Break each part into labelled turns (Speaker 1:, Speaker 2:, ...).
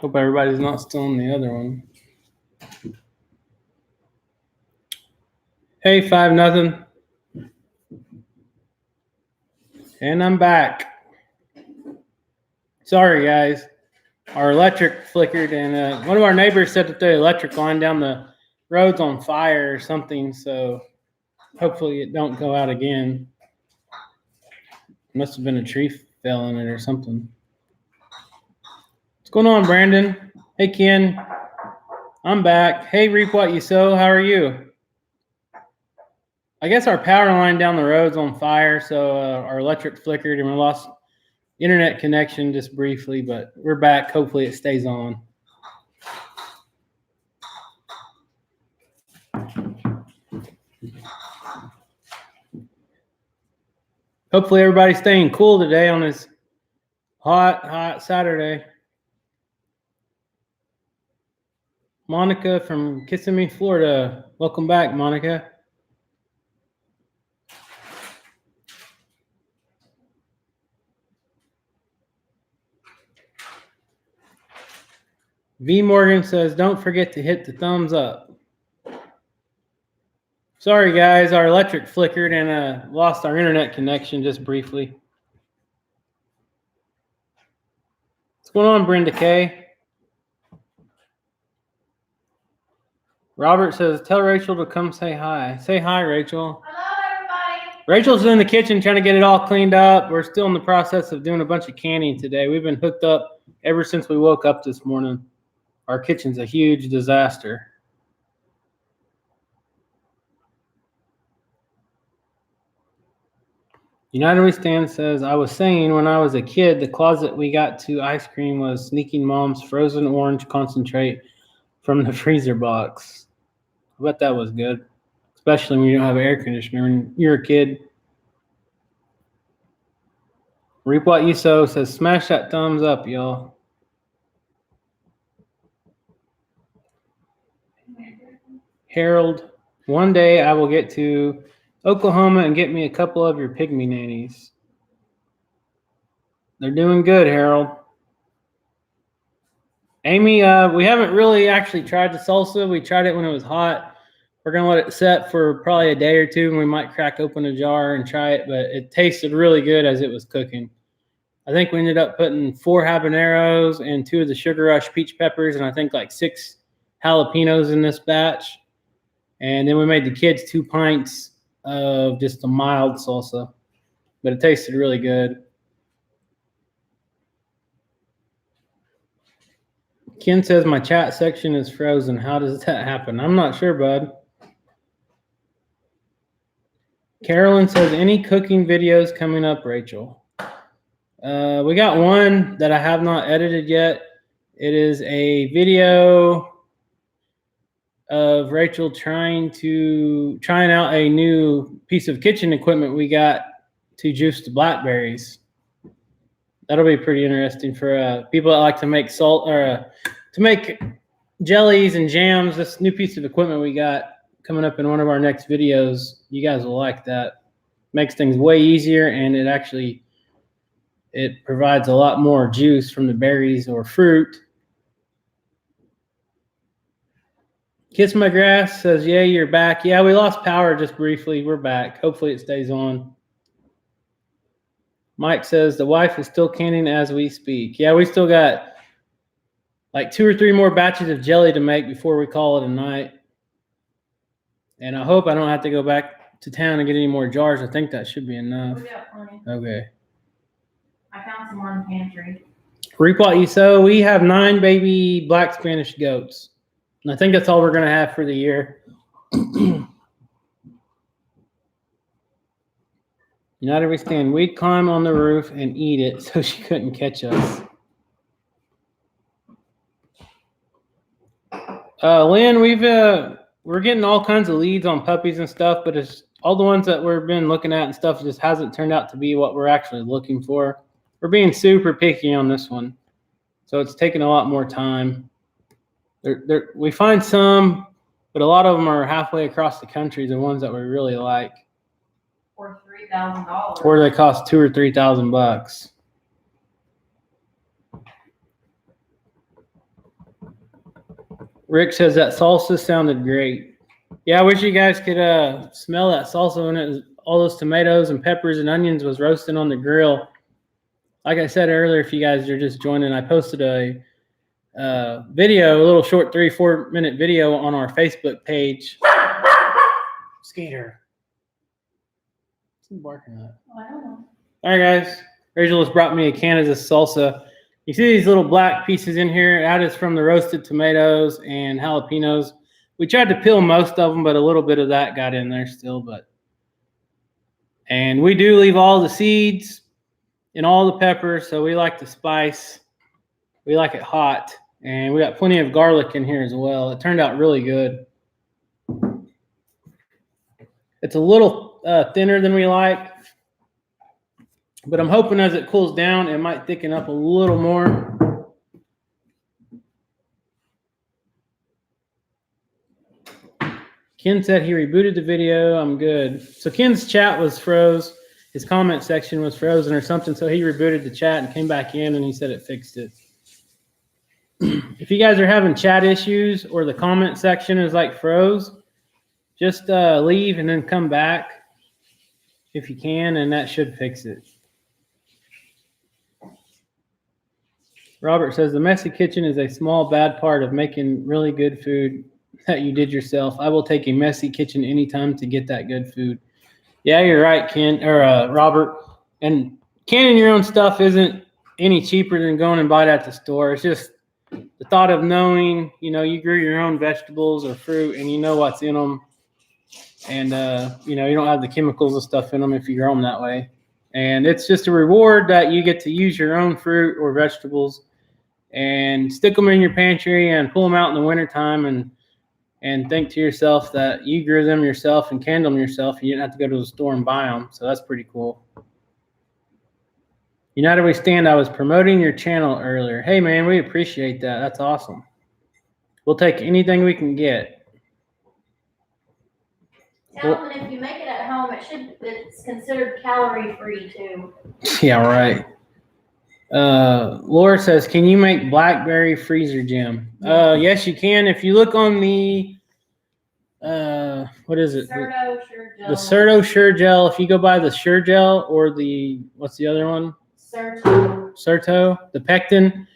Speaker 1: Hope everybody's not still in the other one. Hey, 5-0. And I'm back. Sorry, guys. Our electric flickered, and one of our neighbors said that the electric line down the road's on fire or something, so hopefully it don't go out again. Must have been a tree fell in it or something. What's going on, Brandon? Hey, Ken. I'm back. Hey, Reap What You Sow. How are you? I guess our power line down the road's on fire, so our electric flickered and we lost internet connection just briefly, but we're back. Hopefully it stays on. Hopefully everybody's staying cool today on this hot Saturday. Monica from Kissimmee, Florida. Welcome back, Monica. V Morgan says, don't forget to hit the thumbs up. Sorry, guys. Our electric flickered and lost our internet connection just briefly. What's going on, Brenda K? Robert says, tell Rachel to come say hi. Say hi, Rachel.
Speaker 2: Hello, everybody.
Speaker 1: Rachel's in the kitchen trying to get it all cleaned up. We're still in the process of doing a bunch of canning today. We've been hooked up ever since we woke up this morning. Our kitchen's a huge disaster. United We Stand says, I was saying when I was a kid, the closet we got to ice cream was sneaking mom's frozen orange concentrate from the freezer box. I bet that was good, especially when you don't have an air conditioner and you're a kid. Reap What You Sow says, smash that thumbs up, y'all. Harold, one day I will get to Oklahoma and get me a couple of your pygmy nannies. They're doing good, Harold. Amy, we haven't really actually tried the salsa. We tried it when it was hot. We're going to let it set for probably a day or two, and we might crack open a jar and try it, but it tasted really good as it was cooking. I think we ended up putting 4 habaneros and 2 of the Sugar Rush peach peppers, and I think like 6 jalapenos in this batch. And then we made the kids 2 pints of just a mild salsa, but it tasted really good. Ken says my chat section is frozen. How does that happen? I'm not sure, bud. Carolyn says, any cooking videos coming up, Rachel? We got one that I have not edited yet. It is a video of Rachel trying out a new piece of kitchen equipment we got to juice the blackberries. That'll be pretty interesting for people that like to make salt or to make jellies and jams. This new piece of equipment we got coming up in one of our next videos. You guys will like that. Makes things way easier, and it provides a lot more juice from the berries or fruit. Kiss My Grass says, yeah, you're back. Yeah, we lost power just briefly. We're back. Hopefully it stays on. Mike says, the wife is still canning as we speak. Yeah, we still got like 2 or 3 more batches of jelly to make before we call it a night. And I hope I don't have to go back to town and get any more jars. I think that should be enough.
Speaker 2: We got plenty.
Speaker 1: Okay.
Speaker 2: I found some more in the pantry.
Speaker 1: Reap What You Sow. We have 9 baby black Spanish goats. And I think that's all we're going to have for the year. United We Stand. We'd climb on the roof and eat it so she couldn't catch us. Lynn, we're getting all kinds of leads on puppies and stuff, but it's all the ones that we've been looking at and stuff just hasn't turned out to be what we're actually looking for. We're being super picky on this one, so it's taking a lot more time. We find some, but a lot of them are halfway across the country, the ones that we really like.
Speaker 2: For $3,000.
Speaker 1: Or they cost $2,000 or $3,000. Rick says that salsa sounded great. Yeah, I wish you guys could smell that salsa when it was, all those tomatoes and peppers and onions was roasting on the grill. Like I said earlier, if you guys are just joining, I posted a video, a little short 3-4 minute video on our Facebook page. Skater. What's he barking at?
Speaker 2: Oh, I don't know.
Speaker 1: All right, guys. Rachel just brought me a can of this salsa. You see these little black pieces in here? That is from the roasted tomatoes and jalapenos. We tried to peel most of them, but a little bit of that got in there still. And we do leave all the seeds and all the peppers, so we like the spice. We like it hot. And we got plenty of garlic in here as well. It turned out really good. It's a little thinner than we like, but I'm hoping as it cools down, it might thicken up a little more. Ken said he rebooted the video. I'm good. So Ken's chat was froze. His comment section was frozen or something, so he rebooted the chat and came back in, and he said it fixed it. If you guys are having chat issues or the comment section is like froze, just leave and then come back if you can, and that should fix it. Robert says the messy kitchen is a small bad part of making really good food that you did yourself. I will take a messy kitchen anytime to get that good food. Yeah, you're right, Ken or Robert. And canning your own stuff isn't any cheaper than going and buy it at the store. It's just the thought of knowing, you know, you grew your own vegetables or fruit and you know what's in them. And, you know, you don't have the chemicals and stuff in them if you grow them that way. And it's just a reward that you get to use your own fruit or vegetables and stick them in your pantry and pull them out in the wintertime and think to yourself that you grew them yourself and canned them yourself. And you didn't have to go to the store and buy them. So that's pretty cool. United We Stand, I was promoting your channel earlier. Hey, man, we appreciate that. That's awesome. We'll take anything we can get.
Speaker 2: Tell them if you make it at home, it's considered calorie-free too.
Speaker 1: Yeah, right. Laura says, can you make blackberry freezer jam? Yes, you can. If you look on the, what is it?
Speaker 2: Certo Sure Gel.
Speaker 1: The Certo Sure Gel. If you go by the Sure Gel or the, what's the other one? Certo, the pectin.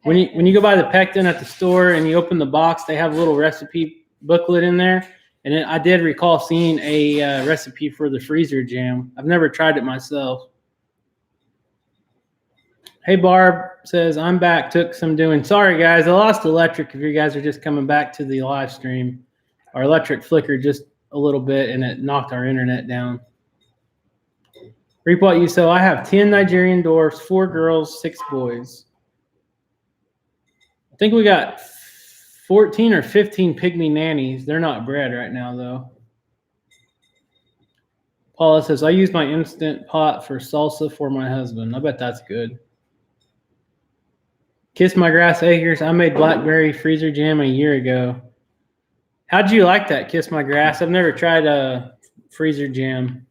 Speaker 1: When you go buy the pectin at the store and you open the box, they have a little recipe booklet in there. And I did recall seeing a recipe for the freezer jam. I've never tried it myself. Hey, Barb says, I'm back. Took some doing. Sorry, guys. I lost electric if you guys are just coming back to the live stream. Our electric flickered just a little bit, and it knocked our internet down. Reap what you sow. I have 10 Nigerian dwarfs, 4 girls, 6 boys. I think we got 14 or 15 pygmy nannies. They're not bred right now, though. Paula says, I use my Instant Pot for salsa for my husband. I bet that's good. Kiss My Grass Acres. I made blackberry freezer jam a year ago. How'd you like that, Kiss My Grass? I've never tried a freezer jam.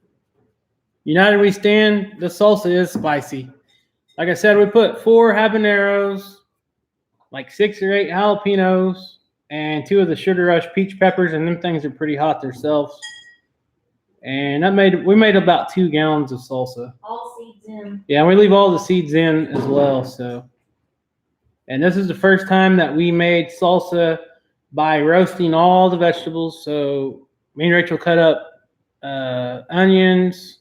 Speaker 1: United We Stand. The salsa is spicy. Like I said, we put 4 habaneros, like 6 or 8 jalapenos, and 2 of the Sugar Rush peach peppers, and them things are pretty hot themselves. And we made about 2 gallons of salsa.
Speaker 2: All seeds in.
Speaker 1: Yeah, we leave all the seeds in as well. So, and this is the first time that we made salsa by roasting all the vegetables. So me and Rachel cut up onions.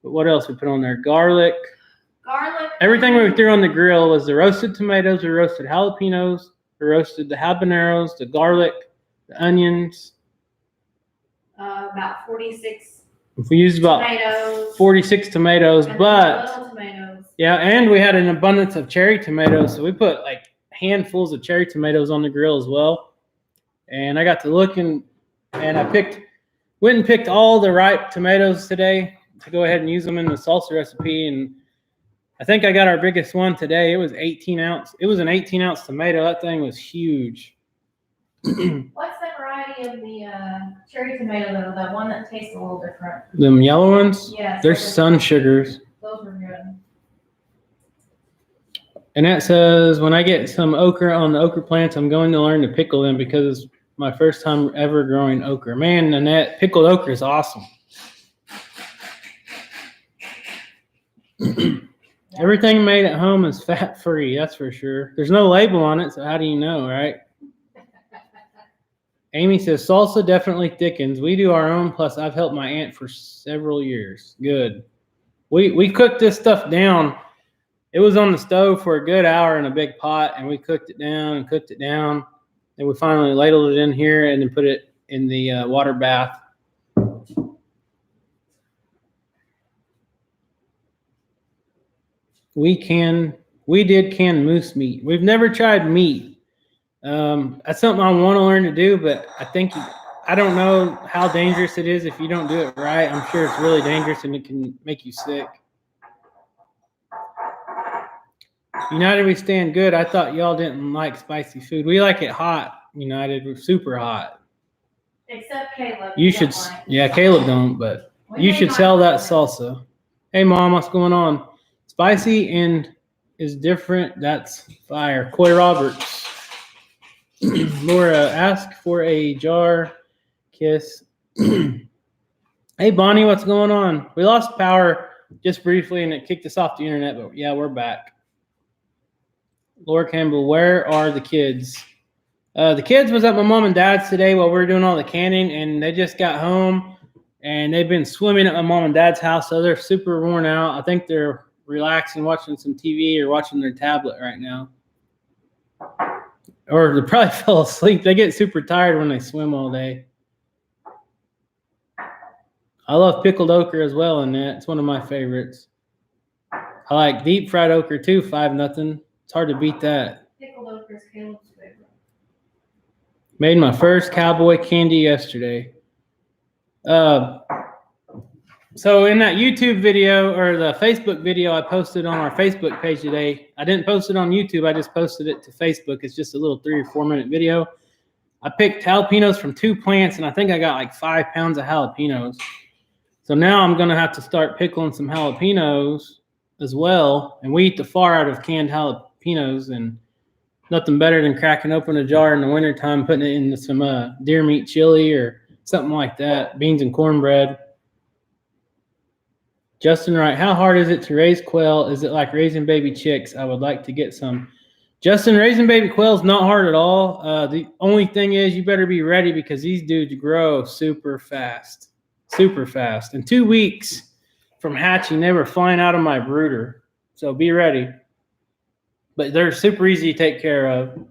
Speaker 1: But what else we put on there? Garlic. Everything we threw on the grill was the roasted tomatoes, we roasted jalapenos, we roasted the habaneros, the garlic, the onions.
Speaker 2: About 46
Speaker 1: We used about
Speaker 2: tomatoes.
Speaker 1: 46 tomatoes,
Speaker 2: And
Speaker 1: but
Speaker 2: little tomatoes.
Speaker 1: yeah, and we had an abundance of cherry tomatoes, so we put like handfuls of cherry tomatoes on the grill as well. And I got to look and I went and picked all the ripe tomatoes today to go ahead and use them in the salsa recipe. And I think I got our biggest one today. It was 18 ounce. It was an 18-ounce tomato. That thing was huge.
Speaker 2: What's the variety of the cherry tomato though? That one that tastes a little different.
Speaker 1: Them yellow ones?
Speaker 2: Yes.
Speaker 1: They're sun sugars.
Speaker 2: Those were good.
Speaker 1: Annette says, when I get some okra on the okra plants, I'm going to learn to pickle them because it's my first time ever growing okra. Man, Annette, pickled okra is awesome. Everything made at home is fat-free, that's for sure. There's no label on it, so how do you know, right? Amy says, salsa definitely thickens. We do our own, plus I've helped my aunt for several years. Good. We cooked this stuff down. It was on the stove for a good hour in a big pot, and we cooked it down and cooked it down. And we finally ladled it in here and then put it in the water bath. We did can moose meat. We've never tried meat. That's something I want to learn to do, but I don't know how dangerous it is if you don't do it right. I'm sure it's really dangerous and it can make you sick. United, we stand good. I thought y'all didn't like spicy food. We like it hot. United, we're super hot.
Speaker 2: Except Caleb.
Speaker 1: You should, yeah, Caleb don't, but you should sell that salsa. Hey, Mom, what's going on? Spicy and is different. That's fire. Coy Roberts. Laura, ask for a jar kiss. Hey, Bonnie, what's going on? We lost power just briefly and it kicked us off the internet, but yeah, we're back. Laura Campbell, where are the kids? The kids was at my mom and dad's today while we were doing all the canning, and they just got home and they've been swimming at my mom and dad's house, so they're super worn out. I think they're relaxing, watching some TV or watching their tablet right now. Or they probably fell asleep. They get super tired when they swim all day. I love pickled okra as well, Annette. It's one of my favorites. I like deep fried okra too, 5-0. It's hard to beat that.
Speaker 2: Pickled okra is Caleb's favorite.
Speaker 1: Made my first cowboy candy yesterday. So in that YouTube video or the Facebook video I posted on our Facebook page today, I didn't post it on YouTube. I just posted it to Facebook. It's just a little 3 or 4 minute video. I picked jalapenos from 2 plants, and I think I got like 5 pounds of jalapenos. So now I'm going to have to start pickling some jalapenos as well. And we eat the far out of canned jalapenos, and nothing better than cracking open a jar in the wintertime, putting it into some deer meat chili or something like that, beans and cornbread. Justin Wright, how hard is it to raise quail? Is it like raising baby chicks? I would like to get some. Justin, raising baby quail is not hard at all. The only thing is you better be ready because these dudes grow super fast. Super fast. In 2 weeks from hatching, they were flying out of my brooder. So be ready. But they're super easy to take care of.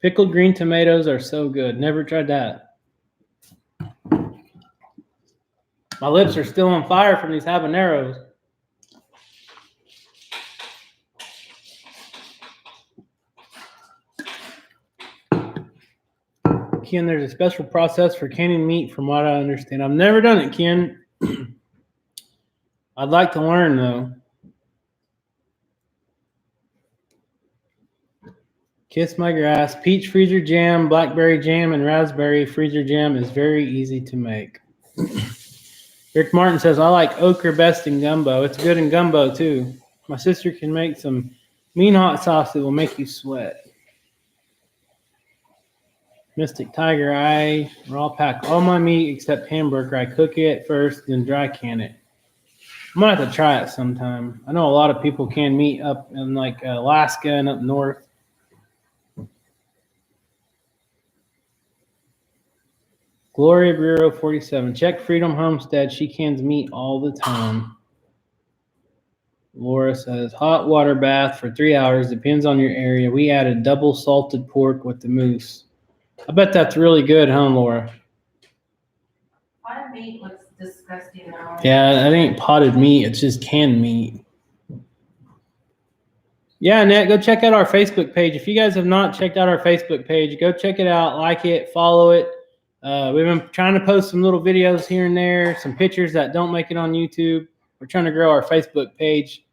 Speaker 1: Pickled green tomatoes are so good. Never tried that. My lips are still on fire from these habaneros. Ken, there's a special process for canning meat from what I understand. I've never done it, Ken. I'd like to learn, though. Kiss my grass. Peach freezer jam, blackberry jam, and raspberry freezer jam is very easy to make. Rick Martin says, I like okra best in gumbo. It's good in gumbo, too. My sister can make some mean hot sauce that will make you sweat. Mystic Tiger, I raw pack all my meat except hamburger. I cook it first, then dry can it. I'm going to have to try it sometime. I know a lot of people can meat up in like Alaska and up north. Gloria Bureau 47. Check Freedom Homestead. She cans meat all the time. Laura says, hot water bath for 3 hours. Depends on your area. We added double salted pork with the moose. I bet that's really good, huh, Laura?
Speaker 2: Potted meat looks disgusting now.
Speaker 1: Yeah, that ain't potted meat. It's just canned meat. Yeah, Annette, go check out our Facebook page. If you guys have not checked out our Facebook page, go check it out, like it, follow it. We've been trying to post some little videos here and there, some pictures that don't make it on YouTube. We're trying to grow our Facebook page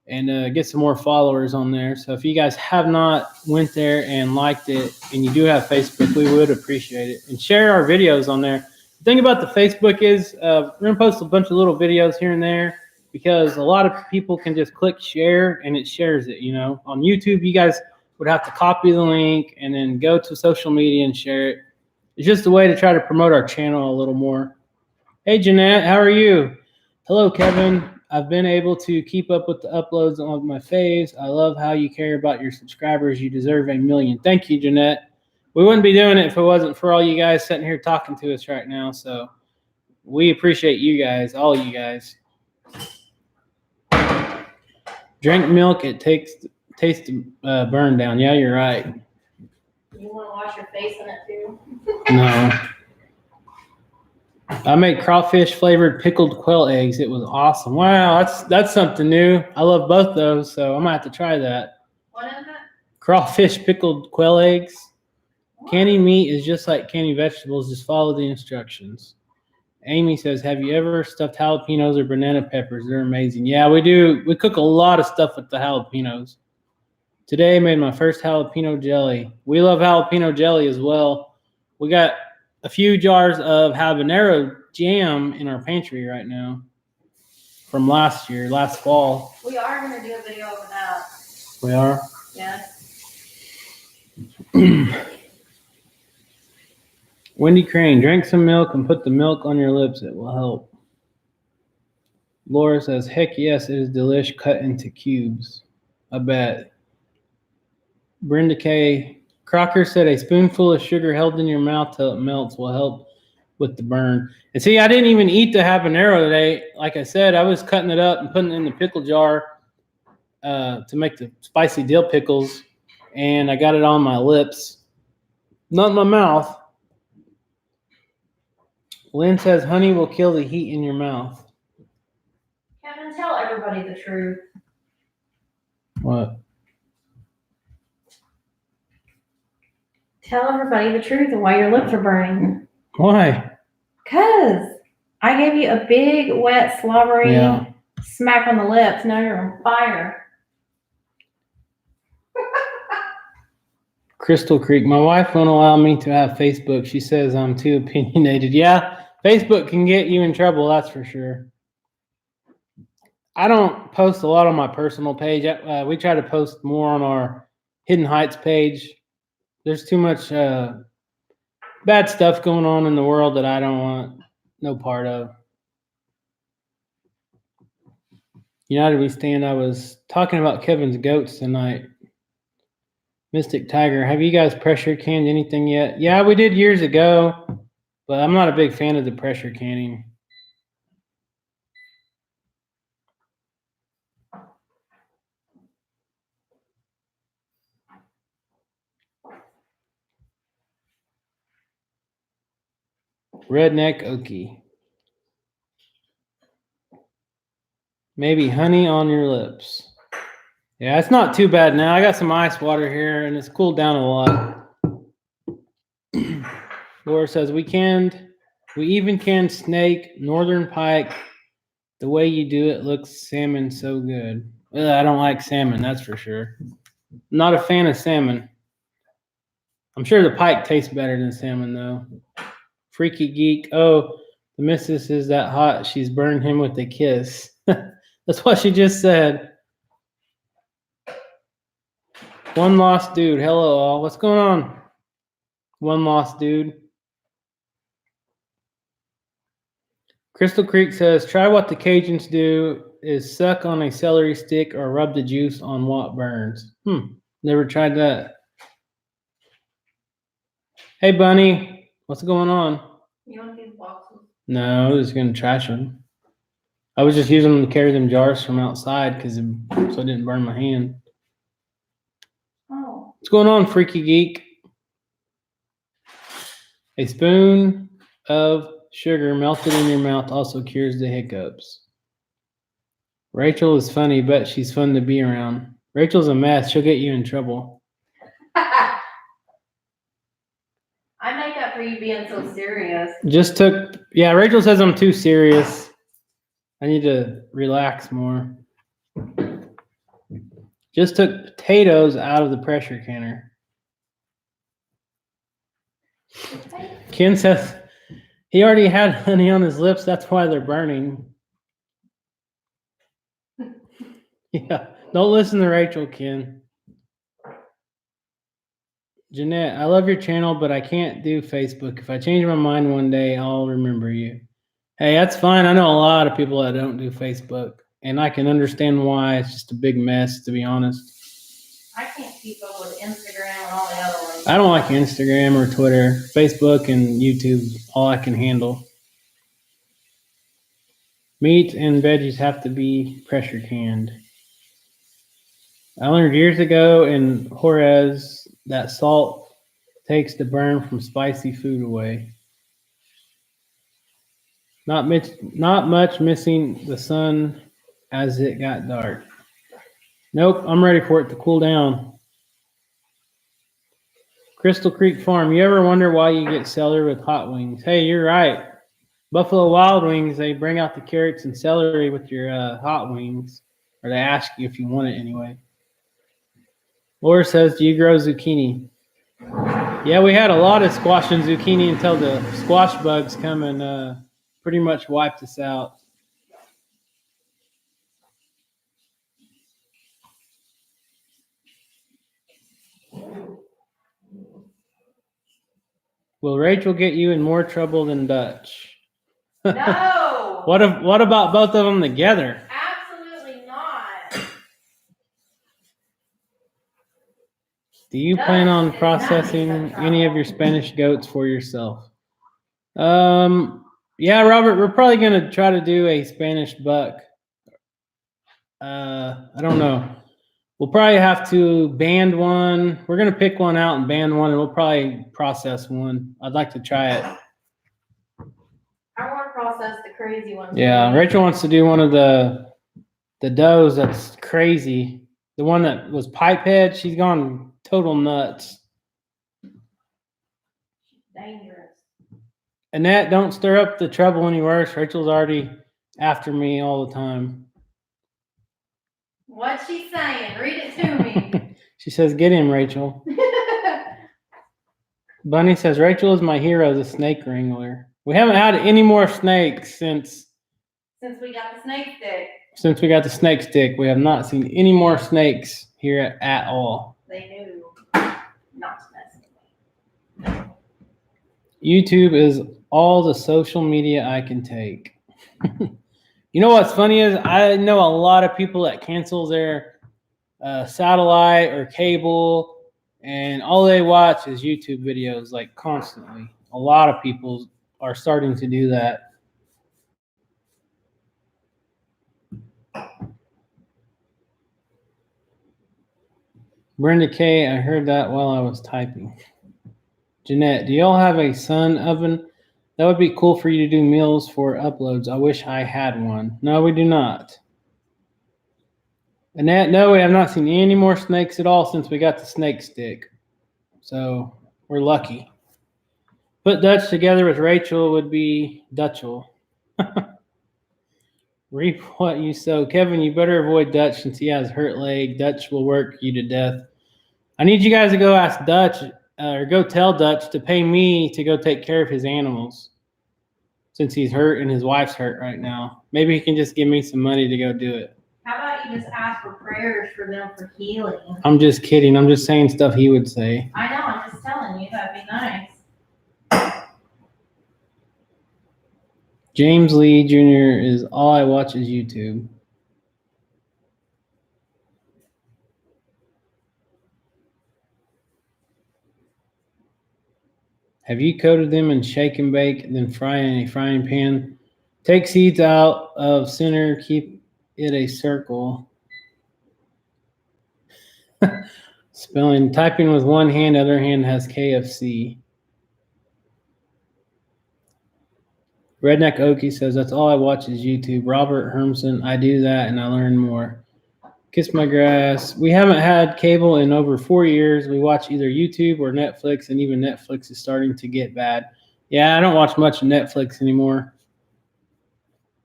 Speaker 1: and get some more followers on there. So if you guys have not went there and liked it and you do have Facebook, we would appreciate it. And share our videos on there. The thing about the Facebook is we're going to post a bunch of little videos here and there. because a lot of people can just click share and it shares it. On YouTube, you guys would have to copy the link and then go to social media and share it. It's just a way to try to promote our channel a little more. Hey, Jeanette, how are you? Hello, Kevin. I've been able to keep up with the uploads on my faves. I love how you care about your subscribers. You deserve 1 million. Thank you, Jeanette. We wouldn't be doing it if it wasn't for all you guys sitting here talking to us right now. So we appreciate you guys, all you guys. Drink milk, it tastes burn down. Yeah, you're right.
Speaker 2: You want to wash your face in it too?
Speaker 1: No. I made crawfish flavored pickled quail eggs. It was awesome. Wow, that's something new. I love both those, so I'm gonna have to try that.
Speaker 2: What is it?
Speaker 1: Crawfish pickled quail eggs. Canning meat is just like canning vegetables. Just follow the instructions. Amy says, have you ever stuffed jalapenos or banana peppers? They're amazing. Yeah, we do. We cook a lot of stuff with the jalapenos. Today I made my first jalapeno jelly. We love jalapeno jelly as well. We got a few jars of habanero jam in our pantry right now from last fall.
Speaker 2: We are going to do a video of that.
Speaker 1: We are?
Speaker 2: Yes.
Speaker 1: Wendy Crane, drink some milk and put the milk on your lips. It will help. Laura says, heck yes, it is delish cut into cubes. I bet. Brenda K. Crocker said a spoonful of sugar held in your mouth till it melts will help with the burn. And see, I didn't even eat the habanero today. Like I said, I was cutting it up and putting it in the pickle jar to make the spicy dill pickles. And I got it on my lips, not in my mouth. Lynn says honey will kill the heat in your mouth.
Speaker 2: Kevin, tell everybody the truth.
Speaker 1: What?
Speaker 2: Tell everybody the truth of why your lips are burning.
Speaker 1: Why?
Speaker 2: Because I gave you a big, wet, slobbery smack on the lips. Now you're on fire.
Speaker 1: Crystal Creek, my wife won't allow me to have Facebook. She says I'm too opinionated. Yeah, Facebook can get you in trouble, that's for sure. I don't post a lot on my personal page. We try to post more on our Hidden Heights page. There's too much bad stuff going on in the world that I don't want no part of. United We Stand, I was talking about Kevin's goats tonight. Mystic Tiger, have you guys pressure canned anything yet? Yeah, we did years ago, but I'm not a big fan of the pressure canning. Redneck Okie. Maybe honey on your lips. Yeah, it's not too bad now. I got some ice water here and it's cooled down a lot. Laura says we even canned snake, northern pike. The way you do it looks salmon so good. Ugh, I don't like salmon, that's for sure. Not a fan of salmon. I'm sure the pike tastes better than salmon though. Freaky Geek. Oh, the missus is that hot. She's burned him with a kiss. That's what she just said. One lost dude. Hello all. What's going on? One lost dude. Crystal Creek says, try what the Cajuns do is suck on a celery stick or rub the juice on what burns. Never tried that. Hey, Bunny. What's going on?
Speaker 2: You want these boxes?
Speaker 1: No, I was going to trash them. I was just using them to carry them jars from outside so I didn't burn my hand.
Speaker 2: Oh.
Speaker 1: What's going on, Freaky Geek? A spoon of sugar melted in your mouth also cures the hiccups. Rachel is funny, but she's fun to be around. Rachel's a mess. She'll get you in trouble.
Speaker 2: I make up for you being so serious.
Speaker 1: Rachel says I'm too serious. I need to relax more. Just took potatoes out of the pressure canner. Ken says he already had honey on his lips. That's why they're burning. Yeah. Don't listen to Rachel, Ken. Jeanette, I love your channel, but I can't do Facebook. If I change my mind one day, I'll remember you. Hey, that's fine. I know a lot of people that don't do Facebook, and I can understand why. It's just a big mess, to be honest.
Speaker 2: I can't keep up with Instagram and all the other ones.
Speaker 1: I don't like Instagram or Twitter. Facebook and YouTube, all I can handle. Meat and veggies have to be pressure canned. I learned years ago in Juarez that salt takes the burn from spicy food away. Not much missing the sun as it got dark. Nope, I'm ready for it to cool down. Crystal Creek Farm. You ever wonder why you get celery with hot wings? Hey, you're right. Buffalo Wild Wings, they bring out the carrots and celery with your hot wings. Or they ask you if you want it anyway. Laura says, do you grow zucchini? Yeah, we had a lot of squash and zucchini until the squash bugs come and pretty much wiped us out. Will Rachel get you in more trouble than Dutch?
Speaker 2: No.
Speaker 1: What about both of them together?
Speaker 2: Absolutely not.
Speaker 1: Do you plan on processing any of your Spanish goats for yourself? Yeah, Robert, we're probably gonna try to do a Spanish buck. I don't know. We'll probably have to band one. We're gonna pick one out and band one, and we'll probably process one. I'd like to try it.
Speaker 2: I want to process the crazy ones.
Speaker 1: Yeah, Rachel wants to do one of the does that's crazy. The one that was pipehead, she's gone total nuts.
Speaker 2: Dangerous.
Speaker 1: Annette, don't stir up the trouble any worse. Rachel's already after me all the time.
Speaker 2: What's she saying? Read it to me.
Speaker 1: She says, get him, Rachel. Bunny says, Rachel is my hero, the snake wrangler. We haven't had any more snakes since
Speaker 2: we got the snake stick.
Speaker 1: Since we got the snake stick, we have not seen any more snakes here at all.
Speaker 2: They knew not to mess with me.
Speaker 1: YouTube is all the social media I can take. You know what's funny is I know a lot of people that cancel their satellite or cable, and all they watch is YouTube videos like constantly. A lot of people are starting to do that. Brenda K, I heard that while I was typing. Jeanette, do y'all have a sun oven? That would be cool for you to do meals for uploads. I wish I had one. No, we do not. Annette, no, we have not seen any more snakes at all since we got the snake stick. So we're lucky. Put Dutch together with Rachel would be Dutchel. Reap what you sow. Kevin, you better avoid Dutch since he has hurt leg. Dutch will work you to death. I need you guys to go ask Dutch or go tell Dutch to pay me to go take care of his animals since he's hurt and his wife's hurt right now. Maybe he can just give me some money to go do it.
Speaker 2: How about you just ask for prayers for them for healing?
Speaker 1: I'm just kidding. I'm just saying stuff he would say.
Speaker 2: I know. I'm just telling you. That'd be nice.
Speaker 1: James Lee Jr. is all I watch is YouTube. Have you coated them in shake and bake, then fry in a frying pan? Take seeds out of center, keep it a circle. Spelling, typing with one hand, other hand has KFC. Redneck Okie says, that's all I watch is YouTube. Robert Hermson, I do that and I learn more. Kiss My Grass. We haven't had cable in over 4 years. We watch either YouTube or Netflix, and even Netflix is starting to get bad. Yeah, I don't watch much of Netflix anymore.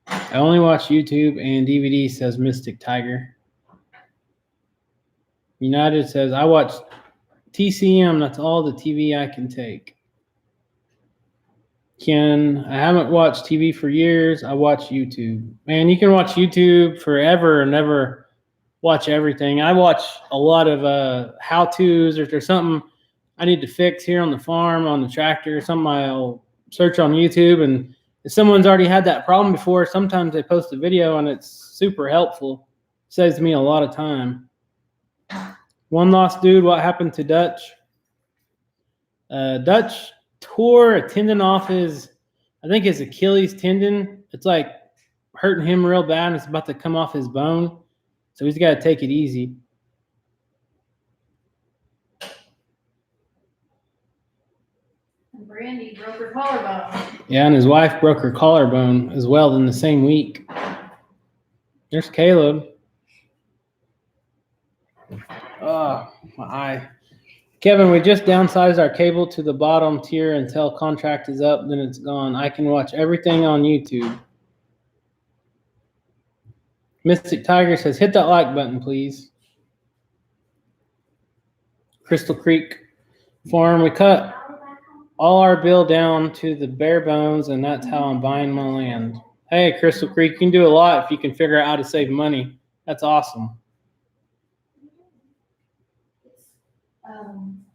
Speaker 1: I only watch YouTube and DVD, says Mystic Tiger. United says, I watch TCM. That's all the TV I can take. Ken, I haven't watched TV for years. I watch YouTube. Man, you can watch YouTube forever and never watch everything. I watch a lot of how-tos, or if there's something I need to fix here on the farm, on the tractor, something I'll search on YouTube. And if someone's already had that problem before, sometimes they post a video and it's super helpful. Saves me a lot of time. One lost dude, what happened to Dutch? Dutch tore a tendon off his Achilles tendon. It's like hurting him real bad, and it's about to come off his bone. So he's got to take it easy.
Speaker 2: Brandy broke her collarbone.
Speaker 1: Yeah, and his wife broke her collarbone as well in the same week. There's Caleb. Oh, my eye. Kevin, we just downsized our cable to the bottom tier until contract is up, then it's gone. I can watch everything on YouTube. Mystic Tiger says, hit that like button, please. Crystal Creek Farm, we cut all our bill down to the bare bones, and that's how I'm buying my land. Hey, Crystal Creek, you can do a lot if you can figure out how to save money. That's awesome.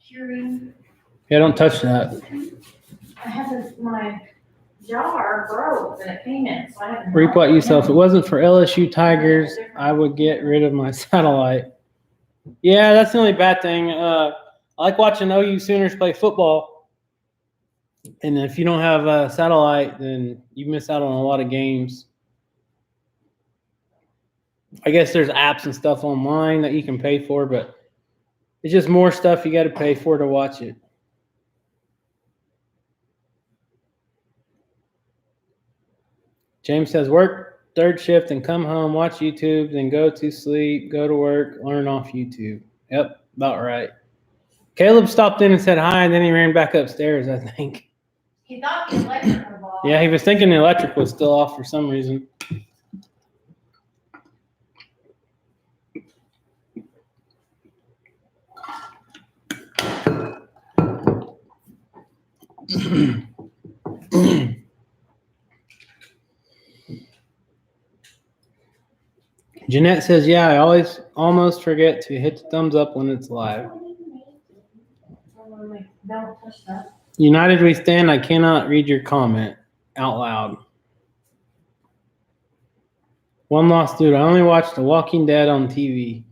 Speaker 2: Curing.
Speaker 1: Yeah, don't touch that.
Speaker 2: I have my jar broke and it came in, so I haven't.
Speaker 1: Reap what you sow. If it wasn't for LSU Tigers, I would get rid of my satellite. Yeah, that's the only bad thing. I like watching OU Sooners play football. And if you don't have a satellite, then you miss out on a lot of games. I guess there's apps and stuff online that you can pay for, but it's just more stuff you got to pay for to watch it. James says, work third shift and come home, watch YouTube, then go to sleep, go to work, learn off YouTube. Yep, about right. Caleb stopped in and said hi, and then he ran back upstairs, I think.
Speaker 2: He thought the electric was off.
Speaker 1: Yeah, he was thinking the electric was still off for some reason. Jeanette says, yeah, I always almost forget to hit the thumbs up when it's live.
Speaker 2: Don't touch that.
Speaker 1: United we stand. I cannot read your comment out loud. One lost dude. I only watched The Walking Dead on TV.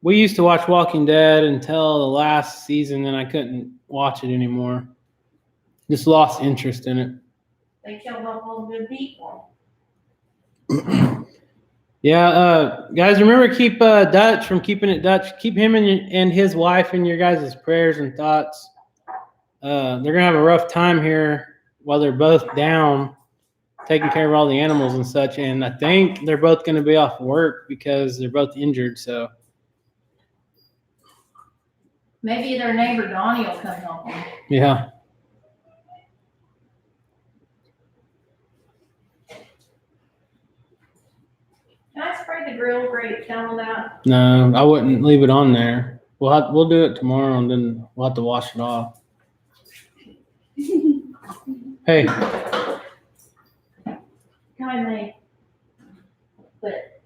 Speaker 1: We used to watch Walking Dead until the last season, and I couldn't watch it anymore. Just lost interest in it.
Speaker 2: They killed off all the good people.
Speaker 1: Yeah, guys, remember, keep Dutch from keeping it Dutch. Keep him and his wife in your guys' prayers and thoughts. They're going to have a rough time here while they're both down, taking care of all the animals and such. And I think they're both going to be off work because they're both injured. So
Speaker 2: maybe their neighbor Donnie will come help them.
Speaker 1: yeah.
Speaker 2: Can I spray the grill grape down on that?
Speaker 1: No, I wouldn't leave it on there. We'll do it tomorrow, and then we'll have to wash it off. Hey.
Speaker 2: Kindly. But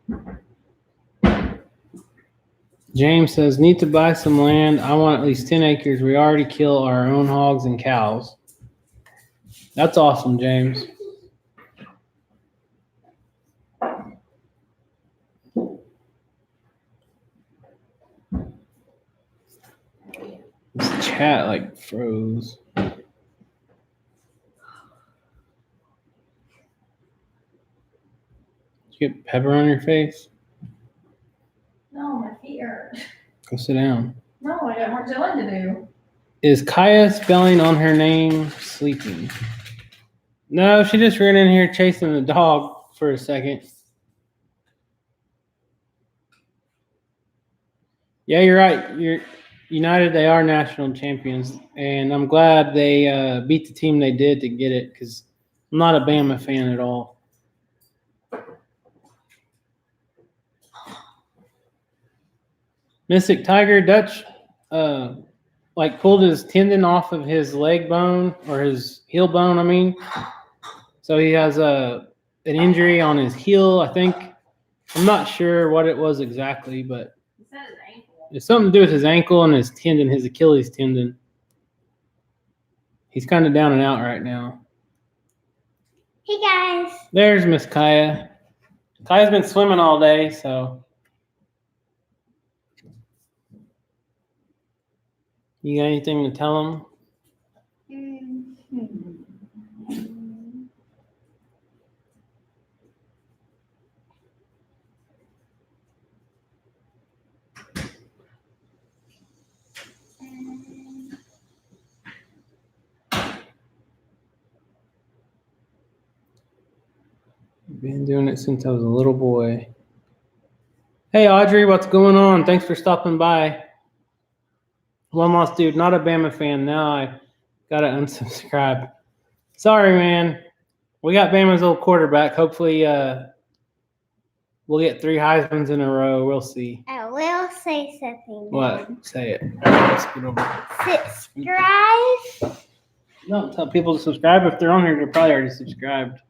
Speaker 1: James says, need to buy some land. I want at least 10 acres. We already kill our own hogs and cows. That's awesome, James. This chat like froze. Did you get pepper on your face?
Speaker 2: no, my feet hurt.
Speaker 1: Go sit down.
Speaker 2: No, I got more chilling to do.
Speaker 1: Is Kaya spelling on her name sleeping? No, she just ran in here chasing the dog for a second. Yeah, you're right. You're United. They are national champions, and I'm glad they beat the team they did to get it, because I'm not a Bama fan at all. Mystic Tiger Dutch pulled his tendon off of his leg bone, or his heel bone, I mean. So he has an injury on his heel, I think, I'm not sure what it was exactly, but
Speaker 2: It said his ankle.
Speaker 1: it's something to do with his ankle and his tendon, his Achilles tendon. He's kind of down and out right now.
Speaker 3: Hey guys.
Speaker 1: There's Miss Kaya. Kaya's been swimming all day, so. You got anything to tell him? Been doing it since I was a little boy. Hey Audrey, what's going on? Thanks for stopping by. One lost dude, not a Bama fan. Now I gotta unsubscribe. Sorry, man. We got Bama's old quarterback. Hopefully, we'll get 3 Heismans in a row. We'll see.
Speaker 3: I will say something.
Speaker 1: What? Say it. Let's get over.
Speaker 3: Subscribe.
Speaker 1: No, tell people to subscribe. If they're on here, they're probably already subscribed.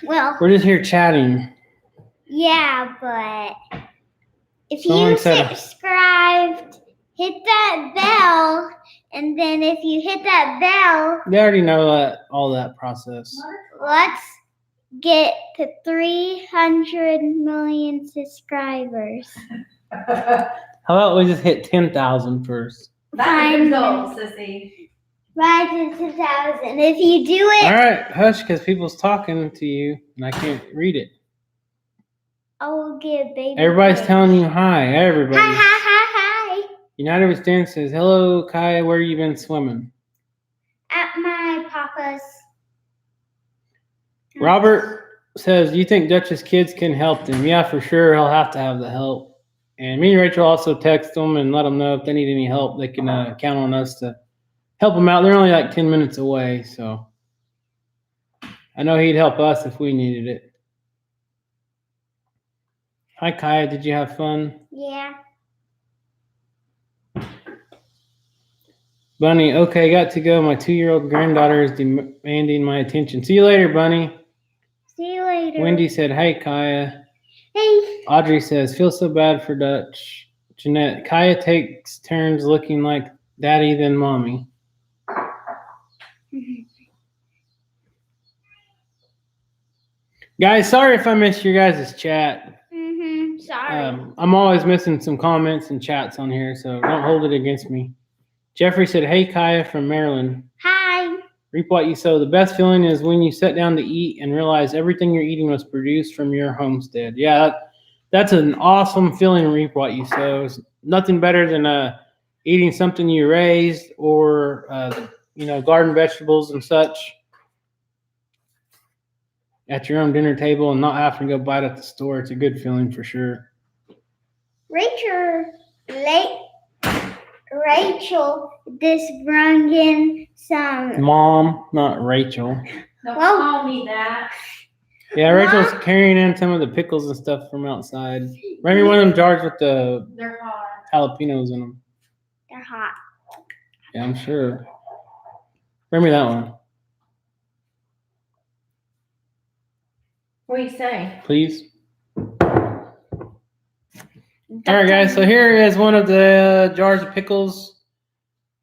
Speaker 3: Well,
Speaker 1: We're just here chatting.
Speaker 3: yeah, but if
Speaker 1: Someone
Speaker 3: you
Speaker 1: said-
Speaker 3: subscribed, hit that bell, and then if you hit that bell,
Speaker 1: They already know all that process.
Speaker 3: let's get to 300 million subscribers.
Speaker 1: How about we just hit 10,000 first?
Speaker 2: That's a good goal, sissy.
Speaker 3: Right to 2,000. If you do it,
Speaker 1: All right, hush, because people's talking to you, and I can't read it.
Speaker 3: I will get baby.
Speaker 1: Everybody's
Speaker 3: cake.
Speaker 1: telling you hi. Everybody.
Speaker 3: Hi, hi, hi, hi.
Speaker 1: United We Stand says, hello, Kaya, where you been swimming?
Speaker 3: At my papa's.
Speaker 1: Robert says, do you think Dutch's kids can help them? Yeah, for sure. He'll have to have the help. And me and Rachel also text them and let them know if they need any help, they can count on us to help them out. They're only like 10 minutes away, so I know he'd help us if we needed it. Hi, Kaya. Did you have fun?
Speaker 3: Yeah.
Speaker 1: Bunny, okay, got to go. My 2-year-old granddaughter is demanding my attention. See you later, Bunny.
Speaker 3: See you later.
Speaker 1: Wendy said, hey, Kaya.
Speaker 3: Hey.
Speaker 1: Audrey says, feel so bad for Dutch. Jeanette, Kaya takes turns looking like daddy then mommy. Guys, sorry if I missed your guys' chat.
Speaker 3: Sorry.
Speaker 1: I'm always missing some comments and chats on here, so don't hold it against me. Jeffrey said, hey, Kaya from Maryland.
Speaker 3: Hi.
Speaker 1: Reap what you sow. The best feeling is when you sit down to eat and realize everything you're eating was produced from your homestead. Yeah, that's an awesome feeling, reap what you sow. It's nothing better than eating something you raised or, garden vegetables and such at your own dinner table and not having to go buy it at the store. It's a good feeling for sure.
Speaker 3: Rachel, this brung in some.
Speaker 1: Mom, not Rachel.
Speaker 2: Don't
Speaker 3: Well-
Speaker 2: call me that.
Speaker 1: Yeah, Rachel's carrying in some of the pickles and stuff from outside. Bring me one of them jars with the
Speaker 2: They're hot.
Speaker 1: jalapenos in them.
Speaker 3: They're hot.
Speaker 1: Yeah, I'm sure. Bring me that one,
Speaker 2: What do you say?
Speaker 1: please. All right, guys. So here is one of the jars of pickles.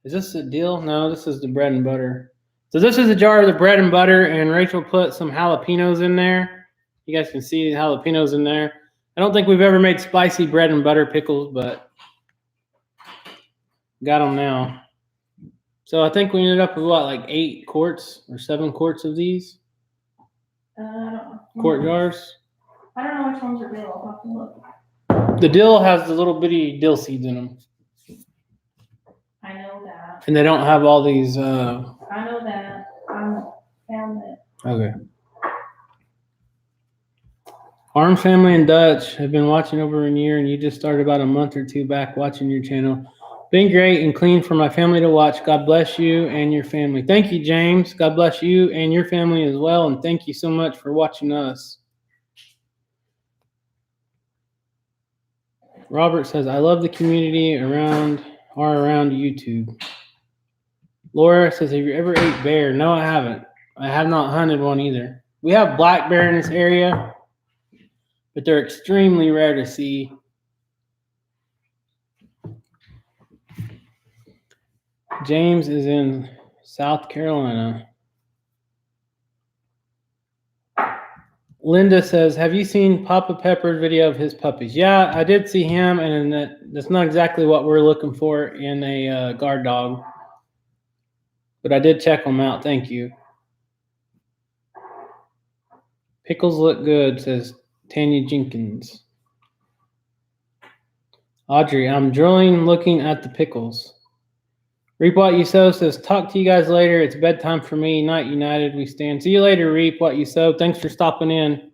Speaker 1: Is this a deal? No, this is the bread and butter. So this is a jar of the bread and butter, and Rachel put some jalapenos in there. You guys can see the jalapenos in there. I don't think we've ever made spicy bread and butter pickles, but got them now. So I think we ended up with what, like 8 quarts or 7 quarts of these
Speaker 2: I don't know.
Speaker 1: quart jars.
Speaker 2: I don't know which ones are real. I'll have to look.
Speaker 1: The dill has the little bitty dill seeds in them,
Speaker 2: I know that.
Speaker 1: and they don't have all these.
Speaker 2: I know that. I found it.
Speaker 1: Okay. Arm Family and Dutch have been watching over a year, and you just started about a month or 2 back watching your channel. Been great and clean for my family to watch. God bless you and your family. Thank you, James. God bless you and your family as well, and thank you so much for watching us. Robert says, I love the community around YouTube. Laura says, have you ever ate bear? No, I haven't. I have not hunted one either. We have black bear in this area, but they're extremely rare to see. James is in South Carolina. Linda says, have you seen Papa Pepper's video of his puppies? Yeah, I did see him, and that's not exactly what we're looking for in a guard dog. But I did check them out. Thank you. Pickles look good, says Tanya Jenkins. Audrey, I'm drilling looking at the pickles. Reap What You Sow says, talk to you guys later. It's bedtime for me. Night United, we stand. See you later, Reap What You Sow. Thanks for stopping in.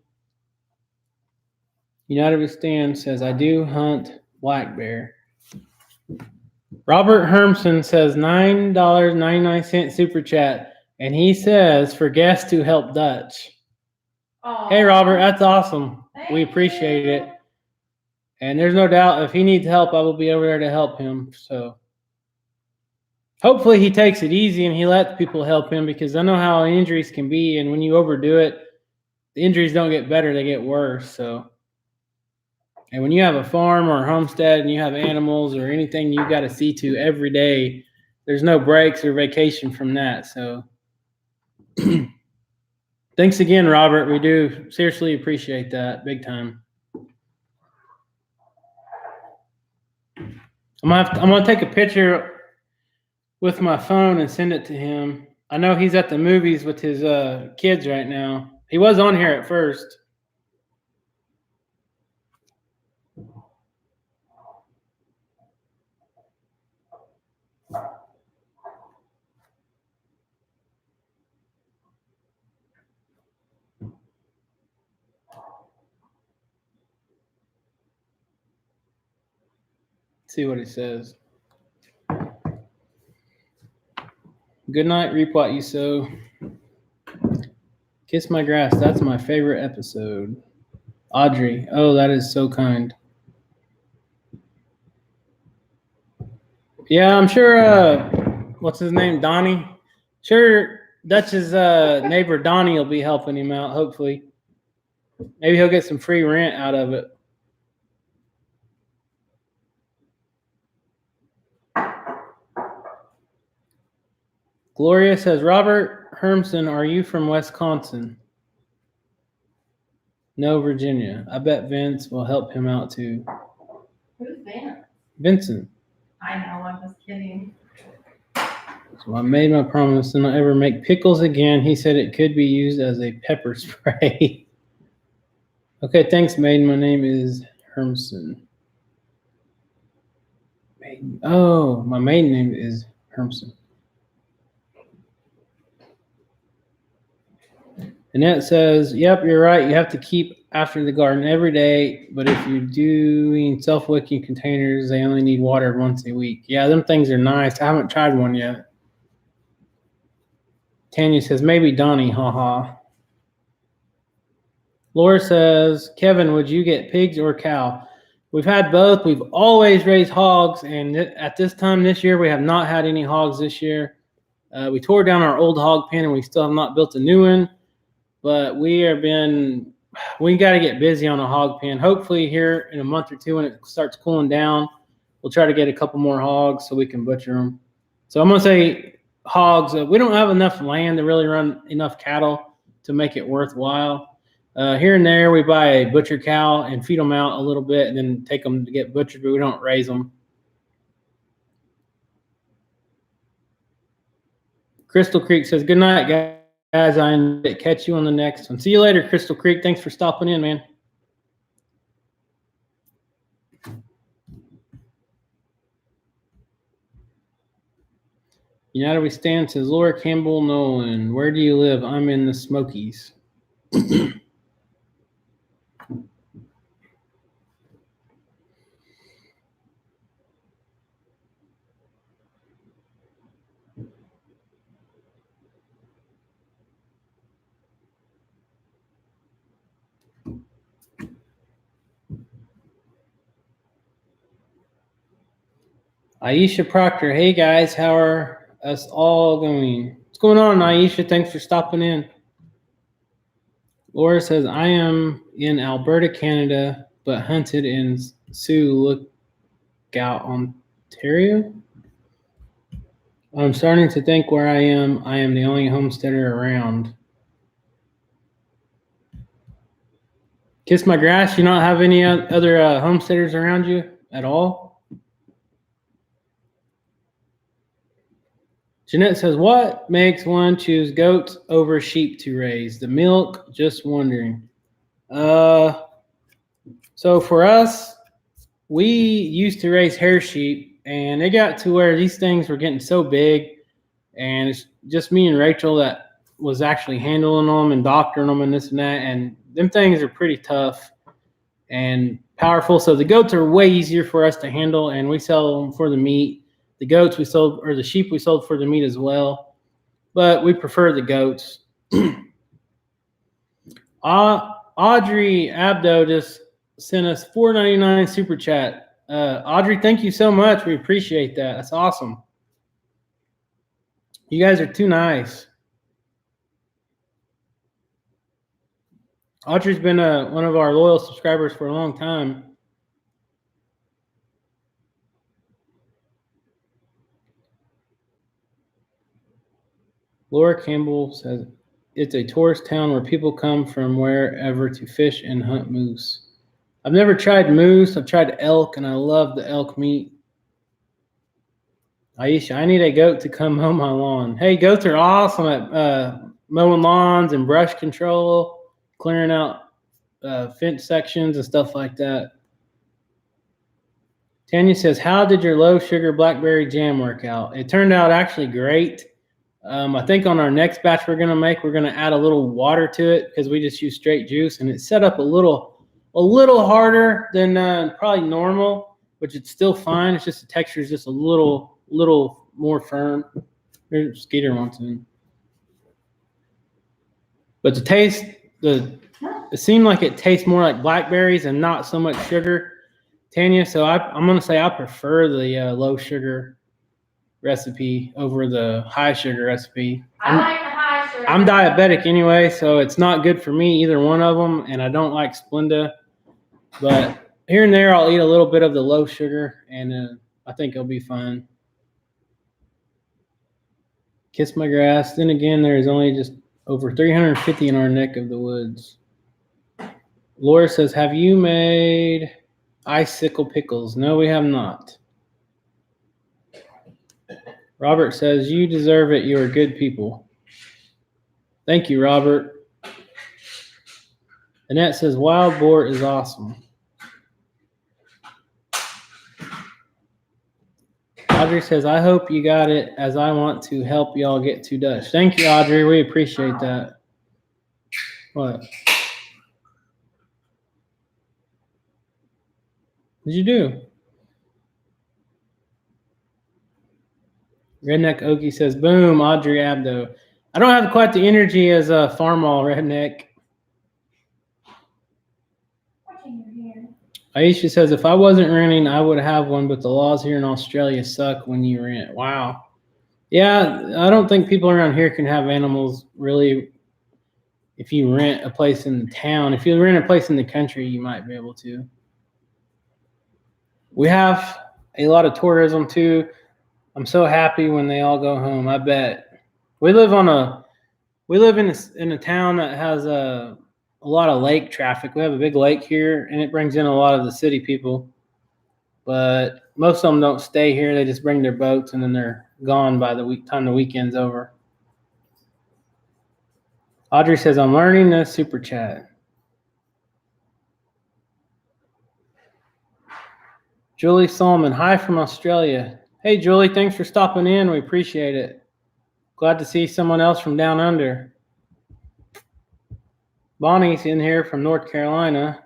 Speaker 1: United we stand says, I do hunt black bear. Robert Hermson says $9.99 super chat. And he says, for guests to help Dutch.
Speaker 2: Aw.
Speaker 1: Hey, Robert, that's awesome.
Speaker 2: Thank
Speaker 1: We appreciate
Speaker 2: you.
Speaker 1: it. And there's no doubt if he needs help, I will be over there to help him. So hopefully he takes it easy and he lets people help him, because I know how injuries can be. And when you overdo it, the injuries don't get better, they get worse. So, and when you have a farm or a homestead and you have animals or anything you got to see to every day, there's no breaks or vacation from that. So thanks again, Robert. We do seriously appreciate that big time. I'm gonna take a picture with my phone and send it to him. I know he's at the movies with his kids right now. He was on here at first. See what he says. Good night, Reap What You Sow. Kiss My Grass, that's my favorite episode. Audrey, oh, that is so kind. Yeah, I'm sure, what's his name, Donnie? Sure, Dutch's neighbor Donnie will be helping him out, hopefully. Maybe he'll get some free rent out of it. Gloria says, Robert Hermson, are you from Wisconsin? No, Virginia. I bet Vince will help him out too.
Speaker 2: Who's Vince?
Speaker 1: Vincent.
Speaker 2: I know, I'm just kidding.
Speaker 1: So I made my promise to not ever make pickles again. He said it could be used as a pepper spray. Okay, thanks, Maiden. My name is Hermson. Maiden. Oh, my maiden name is Hermson. Annette says, yep, you're right. You have to keep after the garden every day, but if you're doing self-wicking containers, they only need water once a week. Yeah, them things are nice. I haven't tried one yet. Tanya says, maybe Donnie, haha. Laura says, Kevin, would you get pigs or cow? We've had both. We've always raised hogs, and at this time this year, we have not had any hogs this year. We tore down our old hog pen, and we still have not built a new one. But we got to get busy on a hog pen. Hopefully here in a month or two when it starts cooling down, we'll try to get a couple more hogs so we can butcher them. So I'm going to say hogs. We don't have enough land to really run enough cattle to make it worthwhile. Here and there, we buy a butcher cow and feed them out a little bit and then take them to get butchered, but we don't raise them. Crystal Creek says, good night, guys. I catch you on the next one. See you later, Crystal Creek. Thanks for stopping in, man. United We Stand says, Laura Campbell Nolan, where do you live? I'm in the Smokies. Aisha Proctor, hey guys, how are us all going? What's going on, Aisha? Thanks for stopping in. Laura says, I am in Alberta, Canada, but hunted in Sioux Lookout, Ontario. I'm starting to think where I am the only homesteader around. Kiss my grass, you don't have any other homesteaders around you at all? Jeanette says, what makes one choose goats over sheep to raise? The milk, just wondering. So for us, we used to raise hair sheep, and it got to where these things were getting so big, and it's just me and Rachel that was actually handling them and doctoring them and this and that, and them things are pretty tough and powerful. So the goats are way easier for us to handle, and we sell them for the meat. The goats we sold, or the sheep we sold for the meat as well, but we prefer the goats. Audrey Abdo just sent us $4.99 super chat. Audrey, thank you so much. We appreciate that. That's awesome. You guys are too nice. Audrey's been one of our loyal subscribers for a long time. Laura Campbell says, it's a tourist town where people come from wherever to fish and hunt moose. I've never tried moose. I've tried elk, and I love the elk meat. Aisha, I need a goat to come mow my lawn. Hey, goats are awesome at mowing lawns and brush control, clearing out fence sections and stuff like that. Tanya says, how did your low sugar blackberry jam work out? It turned out actually great. I think on our next batch we're going to add a little water to it because we just use straight juice, and it's set up a little harder than probably normal, which it's still fine. It's just the texture is just a little more firm. Here's Skeeter wants in. But the taste, it seemed like it tastes more like blackberries and not so much sugar, Tanya. So I'm going to say I prefer the low sugar recipe over the high sugar recipe.
Speaker 2: I like the high sugar.
Speaker 1: I'm diabetic anyway, so it's not good for me, either one of them, and I don't like Splenda. But here and there, I'll eat a little bit of the low sugar, and I think it'll be fine. Kiss my grass. Then again, there's only just over 350 in our neck of the woods. Laura says, have you made icicle pickles? No, we have not. Robert says, you deserve it. You are good people. Thank you, Robert. Annette says, wild boar is awesome. Audrey says, I hope you got it, as I want to help y'all get to Dutch. Thank you, Audrey. We appreciate that. What? What'd you do? Redneck Okie says, boom, Audrey Abdo. I don't have quite the energy as a Farmall Redneck. Aisha says, if I wasn't renting, I would have one, but the laws here in Australia suck when you rent. Wow. Yeah, I don't think people around here can have animals really. If you rent a place in the town, if you rent a place in the country, you might be able to. We have a lot of tourism too. I'm so happy when they all go home. I bet. We live in a town that has a lot of lake traffic. We have a big lake here, and it brings in a lot of the city people. But most of them don't stay here. They just bring their boats, and then they're gone by the time the weekend's over. Audrey says, I'm learning the super chat. Julie Solomon, hi from Australia. Hey, Julie, thanks for stopping in. We appreciate it. Glad to see someone else from down under. Bonnie's in here from North Carolina.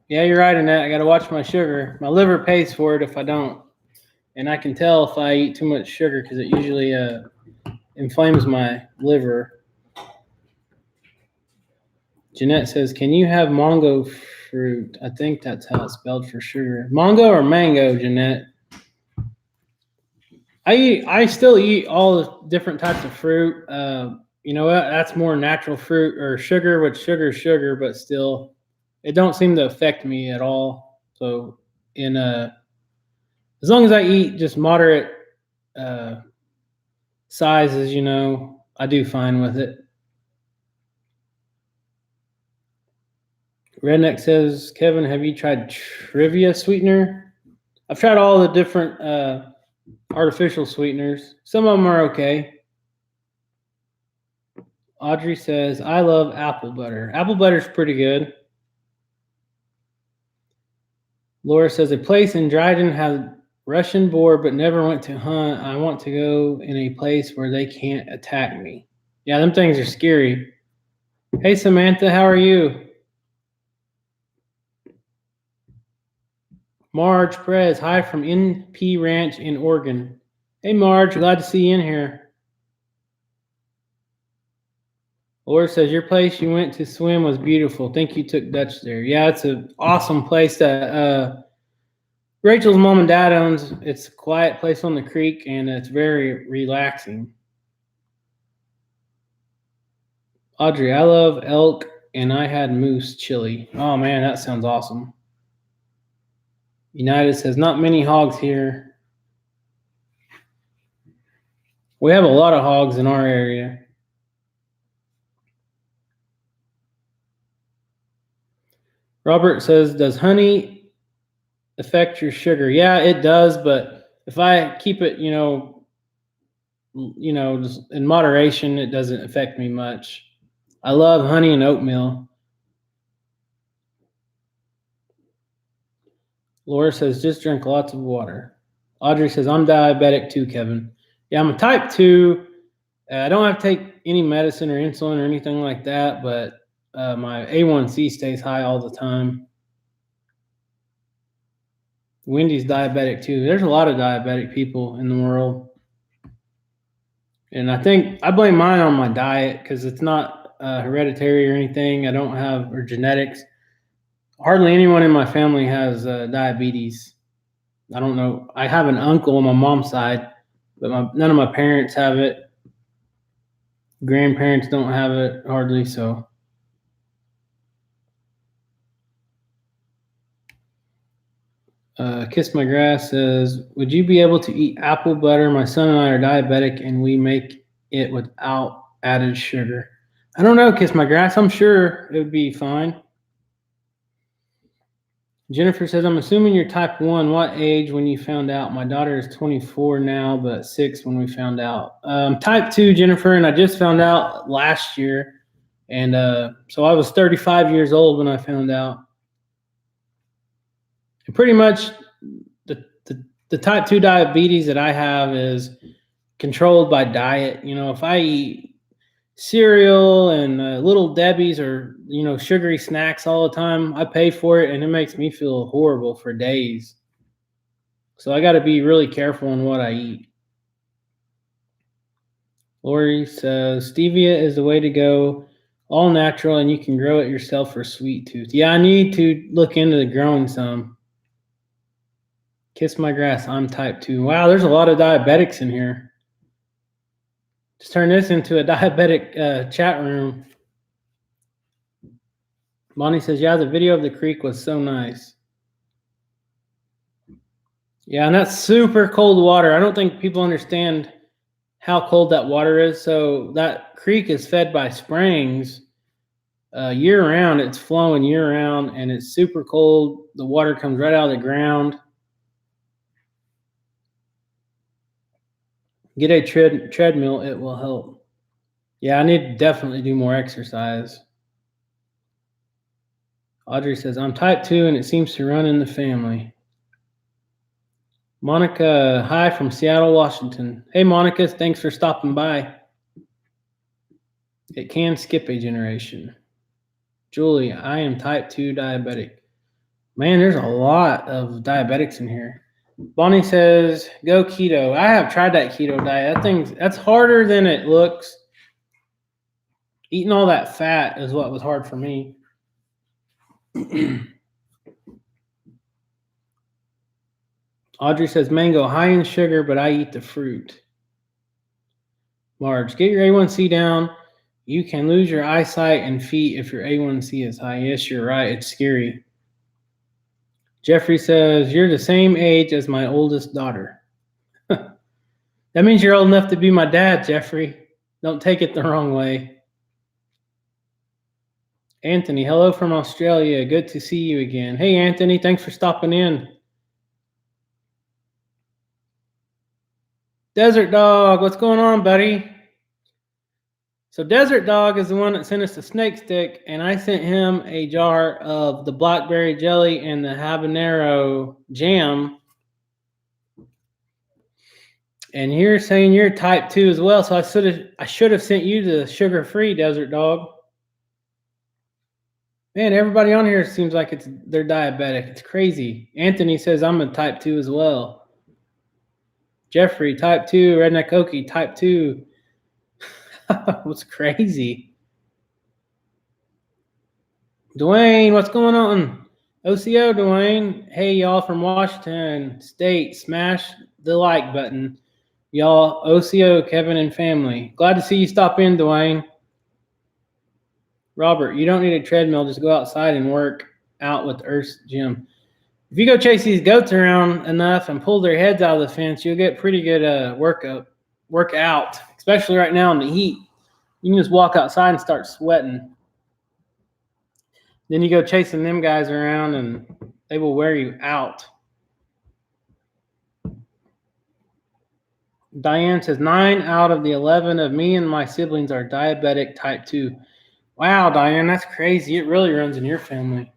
Speaker 1: Yeah, you're right, Annette. I got to watch my sugar. My liver pays for it if I don't. And I can tell if I eat too much sugar because it usually inflames my liver. Jeanette says, can you have mango fruit? I think that's how it's spelled for sugar. Mango or mango, Jeanette? I still eat all the different types of fruit. you know what? That's more natural fruit or sugar, which sugar is sugar, but still, it don't seem to affect me at all. So, as long as I eat just moderate sizes, I do fine with it. Redneck says, Kevin, have you tried Trivia sweetener? I've tried all the different artificial sweeteners. Some of them are okay. Audrey says, I love apple butter. Apple butter is pretty good. Laura says, a place in Dryden had Russian boar but never went to hunt. I want to go in a place where they can't attack me. Yeah, them things are scary. Hey, Samantha, how are you? Marge Perez, hi from NP Ranch in Oregon. Hey, Marge, glad to see you in here. Laura says, your place you went to swim was beautiful. Think you took Dutch there. Yeah, it's an awesome place that Rachel's mom and dad owns. It's a quiet place on the creek, and it's very relaxing. Audrey, I love elk, and I had moose chili. Oh, man, that sounds awesome. United says, not many hogs here. We have a lot of hogs in our area. Robert says, does honey affect your sugar? Yeah, it does, but if I keep it, just in moderation, it doesn't affect me much. I love honey and oatmeal. Laura says, just drink lots of water. Audrey says, I'm diabetic too, Kevin. Yeah, I'm a type 2. I don't have to take any medicine or insulin or anything like that, but my A1C stays high all the time. Wendy's diabetic too. There's a lot of diabetic people in the world. And I think I blame mine on my diet because it's not hereditary or anything. I don't have, or genetics. Hardly anyone in my family has diabetes. I don't know. I have an uncle on my mom's side, but none of my parents have it. Grandparents don't have it hardly, so. Kiss My Grass says, would you be able to eat apple butter? My son and I are diabetic, and we make it without added sugar. I don't know, Kiss My Grass. I'm sure it would be fine. Jennifer says, I'm assuming you're type 1. What age when you found out? My daughter is 24 now, but 6 when we found out. Type 2, Jennifer, and I just found out last year. And so I was 35 years old when I found out. And pretty much the type 2 diabetes that I have is controlled by diet. If I eat cereal and Little Debbie's or, sugary snacks all the time, I pay for it, and it makes me feel horrible for days. So I got to be really careful on what I eat. Lori says, stevia is the way to go. All natural, and you can grow it yourself for sweet tooth. Yeah, I need to look into the growing some. Kiss My Grass, I'm type 2. Wow, there's a lot of diabetics in here. Just turn this into a diabetic chat room. Bonnie says, yeah, the video of the creek was so nice. Yeah, and that's super cold water. I don't think people understand how cold that water is. So that creek is fed by springs year round. It's flowing year round, and it's super cold. The water comes right out of the ground. Get a treadmill, it will help. Yeah, I need to definitely do more exercise. Audrey says, I'm type 2 and it seems to run in the family. Monica, hi from Seattle, Washington. Hey, Monica, thanks for stopping by. It can skip a generation. Julie, I am type 2 diabetic. Man, there's a lot of diabetics in here. Bonnie says, go keto. I have tried that keto diet. That's harder than it looks. Eating all that fat is what was hard for me. Audrey says, mango, high in sugar, but I eat the fruit. Marge, get your A1C down. You can lose your eyesight and feet if your A1C is high. Yes, you're right. It's scary. Jeffrey says, you're the same age as my oldest daughter. That means you're old enough to be my dad, Jeffrey. Don't take it the wrong way. Anthony, hello from Australia. Good to see you again. Hey, Anthony, thanks for stopping in. Desert Dog, what's going on, buddy? So Desert Dog is the one that sent us the snake stick, and I sent him a jar of the blackberry jelly and the habanero jam. And you're saying you're type 2 as well, so I should have sent you the sugar-free Desert Dog. Man, everybody on here seems like they're diabetic. It's crazy. Anthony says I'm a type 2 as well. Jeffrey, type 2. Redneck Okie, type 2. What's crazy? Dwayne, what's going on? OCO, Dwayne. Hey, y'all from Washington State, smash the like button. Y'all, OCO, Kevin and family. Glad to see you stop in, Dwayne. Robert, you don't need a treadmill. Just go outside and work out with Earth's gym. If you go chase these goats around enough and pull their heads out of the fence, you'll get pretty good workout, especially right now in the heat. You can just walk outside and start sweating. Then you go chasing them guys around and they will wear you out. Diane says 9 out of the 11 of me and my siblings are diabetic type 2. Wow, Diane, that's crazy. It really runs in your family.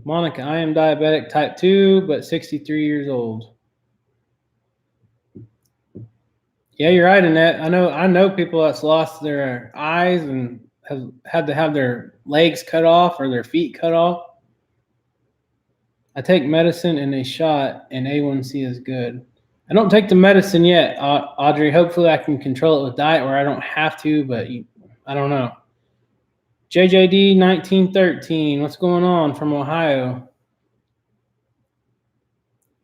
Speaker 1: Monica, I am diabetic type 2, but 63 years old. Yeah, you're right, Annette. I know people that's lost their eyes and have had to have their legs cut off or their feet cut off. I take medicine and a shot, and A1C is good. I don't take the medicine yet, Audrey. Hopefully I can control it with diet or I don't have to, but I don't know. JJD 1913, what's going on from Ohio?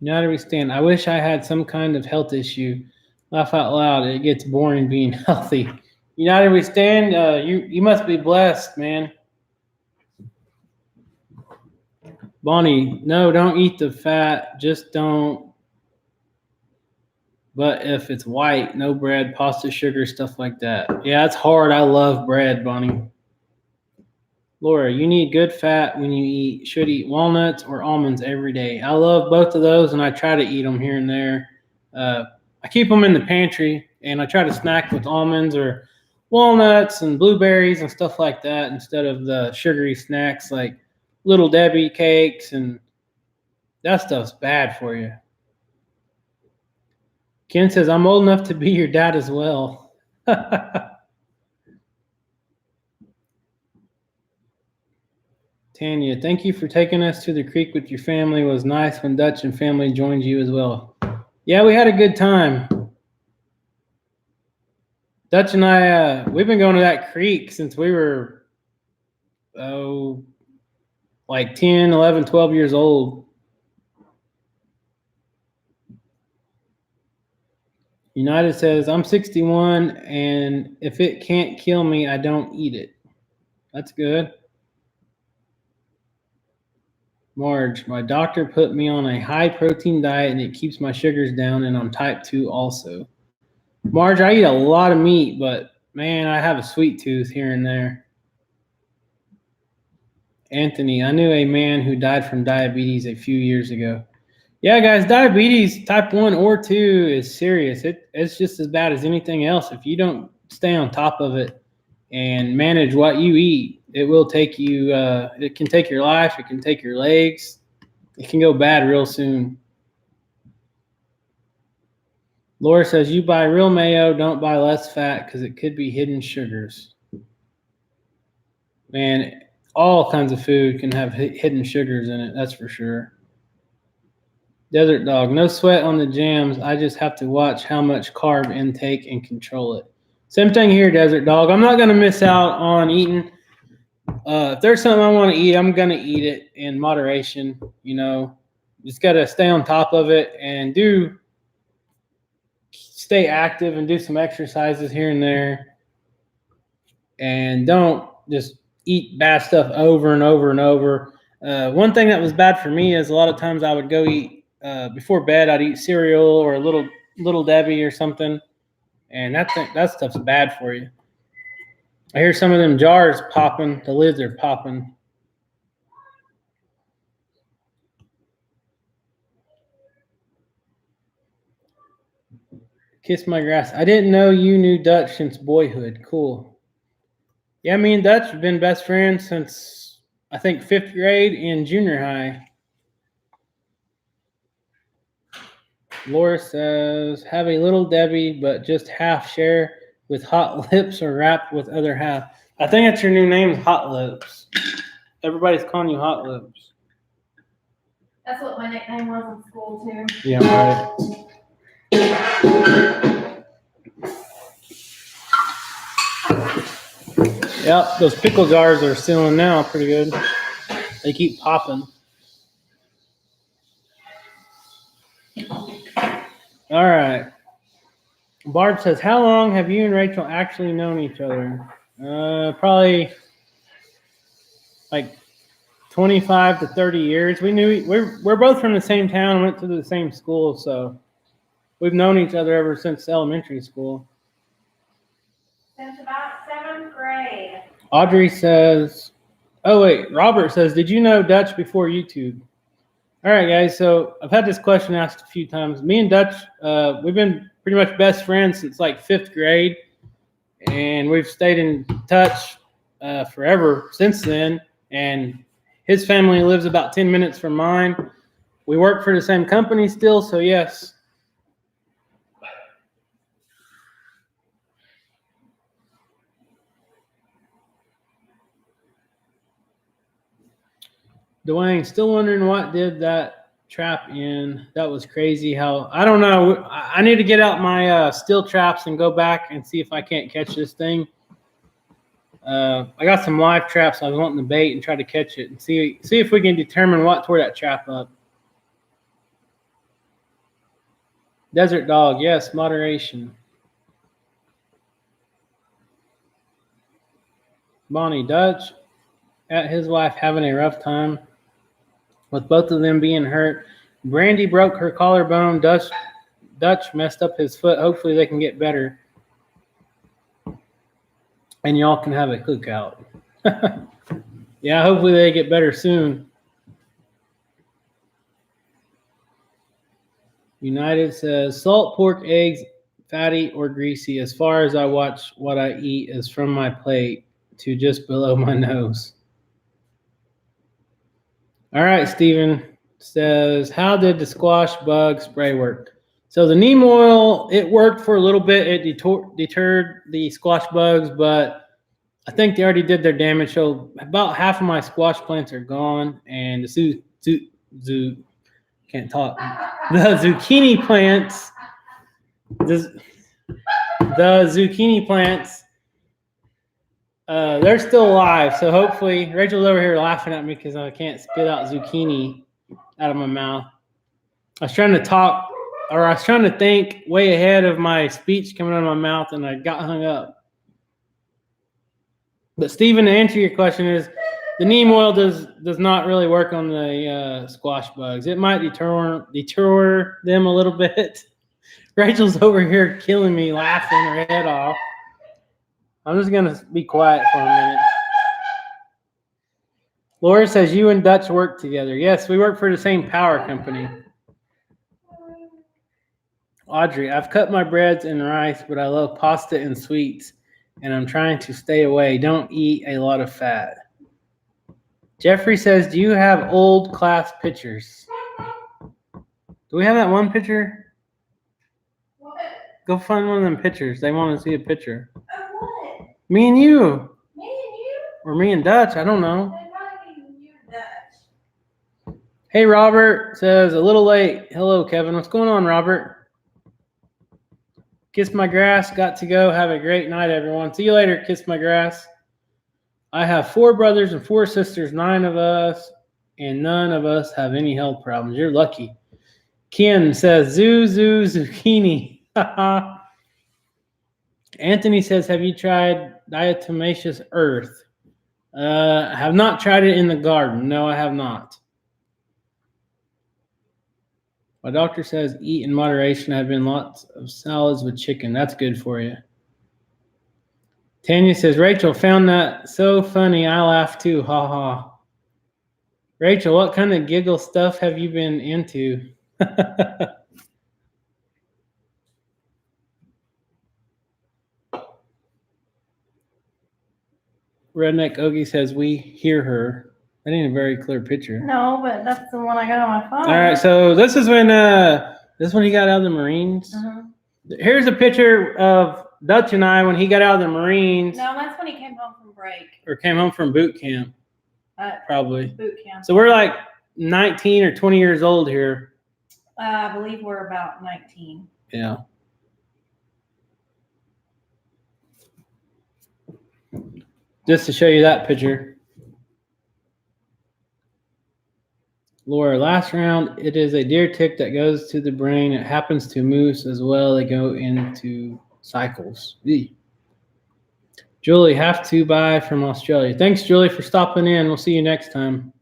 Speaker 1: United We Stand. I wish I had some kind of health issue. Laugh out loud. It gets boring being healthy. United We Stand. You must be blessed, man. Bonnie, no, don't eat the fat. Just don't. But if it's white, no bread, pasta, sugar, stuff like that. Yeah, it's hard. I love bread, Bonnie. Laura, you need good fat when you should eat walnuts or almonds every day. I love both of those, and I try to eat them here and there. I keep them in the pantry, and I try to snack with almonds or walnuts and blueberries and stuff like that instead of the sugary snacks like Little Debbie cakes, and that stuff's bad for you. Ken says, I'm old enough to be your dad as well. Tanya, thank you for taking us to the creek with your family. It was nice when Dutch and family joined you as well. Yeah, we had a good time. Dutch and I, we've been going to that creek since we were, like 10, 11, 12 years old. United says, I'm 61, and if it can't kill me, I don't eat it. That's good. Marge, my doctor put me on a high-protein diet, and it keeps my sugars down, and I'm type 2 also. Marge, I eat a lot of meat, but, man, I have a sweet tooth here and there. Anthony, I knew a man who died from diabetes a few years ago. Yeah, guys, diabetes type 1 or 2 is serious. It's just as bad as anything else. If you don't stay on top of it and manage what you eat, it will take you, it can take your life. It can take your legs. It can go bad real soon. Laura says, you buy real mayo, don't buy less fat because it could be hidden sugars. Man, all kinds of food can have hidden sugars in it, that's for sure. Desert Dog, no sweat on the jams. I just have to watch how much carb intake and control it. Same thing here, Desert Dog. I'm not going to miss out on eating. If there's something I want to eat, I'm going to eat it in moderation. You know, just got to stay on top of it and stay active and do some exercises here and there. and don't just eat bad stuff over and over and over. One thing that was bad for me is a lot of times I would go eat before bed. I'd eat cereal or a little Debbie or something, and that stuff's bad for you. I hear some of them jars popping. The lids are popping. Kiss my grass. I didn't know you knew Dutch since boyhood. Cool. Yeah, me and Dutch have been best friends since, I think, 5th grade and junior high. Laura says, have a little Debbie, but just half share with Hot Lips or wrap with other half. I think that's your new name, Hot Lips. Everybody's calling you Hot Lips.
Speaker 2: That's what my nickname was in school too.
Speaker 1: Yeah, right. Yep, those pickle jars are sealing now pretty good. They keep popping. All right. Barb says, how long have you and Rachel actually known each other? Probably like 25 to 30 years. We're both from the same town, went to the same school, so we've known each other ever since elementary school.
Speaker 2: Since about 7th grade.
Speaker 1: Audrey says, oh wait, Robert says, did you know Dutch before YouTube? All right, guys, so I've had this question asked a few times. Me and Dutch, we've been pretty much best friends since like 5th grade, and we've stayed in touch forever since then, and his family lives about 10 minutes from mine. We work for the same company still, so yes. Dwayne, still wondering what did that trap in. That was crazy. How, I don't know. I need to get out my steel traps and go back and see if I can't catch this thing. I got some live traps. I was wanting to bait and try to catch it and see if we can determine what tore that trap up. Desert dog, yes, moderation. Bonnie, Dutch at his wife having a rough time with both of them being hurt. Brandy broke her collarbone. Dutch messed up his foot. Hopefully they can get better. And y'all can have a cookout. Yeah, hopefully they get better soon. United says, salt, pork, eggs, fatty or greasy. As far as I watch what I eat is from my plate to just below my nose. All right, Steven says, how did the squash bug spray work? So the neem oil, it worked for a little bit. It deterred the squash bugs, but I think they already did their damage. So about half of my squash plants are gone, and the can't talk. The zucchini plants, the zucchini plants, they're still alive. So hopefully, Rachel's over here laughing at me because I can't spit out zucchini out of my mouth. I was trying to talk, or I was trying to think way ahead of my speech coming out of my mouth, and I got hung up. But Stephen, to answer your question is, the neem oil does not really work on the squash bugs. It might deter them a little bit. Rachel's over here killing me, laughing her head off. I'm just going to be quiet for a minute. Laura says, you and Dutch work together. Yes, we work for the same power company. Audrey, I've cut my breads and rice, but I love pasta and sweets, and I'm trying to stay away. Don't eat a lot of fat. Jeffrey says, do you have old class pictures? Do we have that one picture?
Speaker 2: What?
Speaker 1: Go find one of them pictures. They want to see a picture.
Speaker 2: Of what?
Speaker 1: Me and you.
Speaker 2: Me and you?
Speaker 1: Or me and Dutch. I don't know.
Speaker 2: They probably mean you and Dutch.
Speaker 1: Hey, Robert says, a little late. Hello, Kevin. What's going on, Robert? Kiss my grass. Got to go. Have a great night, everyone. See you later. Kiss my grass. I have 4 brothers and 4 sisters, 9 of us, and none of us have any health problems. You're lucky. Ken says, zucchini. Anthony says, have you tried diatomaceous earth? I have not tried it in the garden. No, I have not. My doctor says eat in moderation. I've been lots of salads with chicken. That's good for you. Tanya says, Rachel found that so funny. I laughed too. Ha ha. Rachel, what kind of giggle stuff have you been into? Redneck Ogie says, we hear her. That ain't a very clear picture.
Speaker 2: No, but that's the one I got on my phone.
Speaker 1: All right, so this is when he got out of the Marines.
Speaker 2: Uh-huh.
Speaker 1: Here's a picture of Dutch and I when he got out of the Marines.
Speaker 2: No, that's when he came home from break.
Speaker 1: Or came home from boot camp, probably.
Speaker 2: Boot camp.
Speaker 1: So we're like 19 or 20 years old here.
Speaker 2: I believe we're about 19.
Speaker 1: Yeah. Just to show you that picture. Laura, last round, it is a deer tick that goes to the brain. It happens to moose as well. They go into cycles. Eee. Julie, have to buy from Australia. Thanks, Julie, for stopping in. We'll see you next time.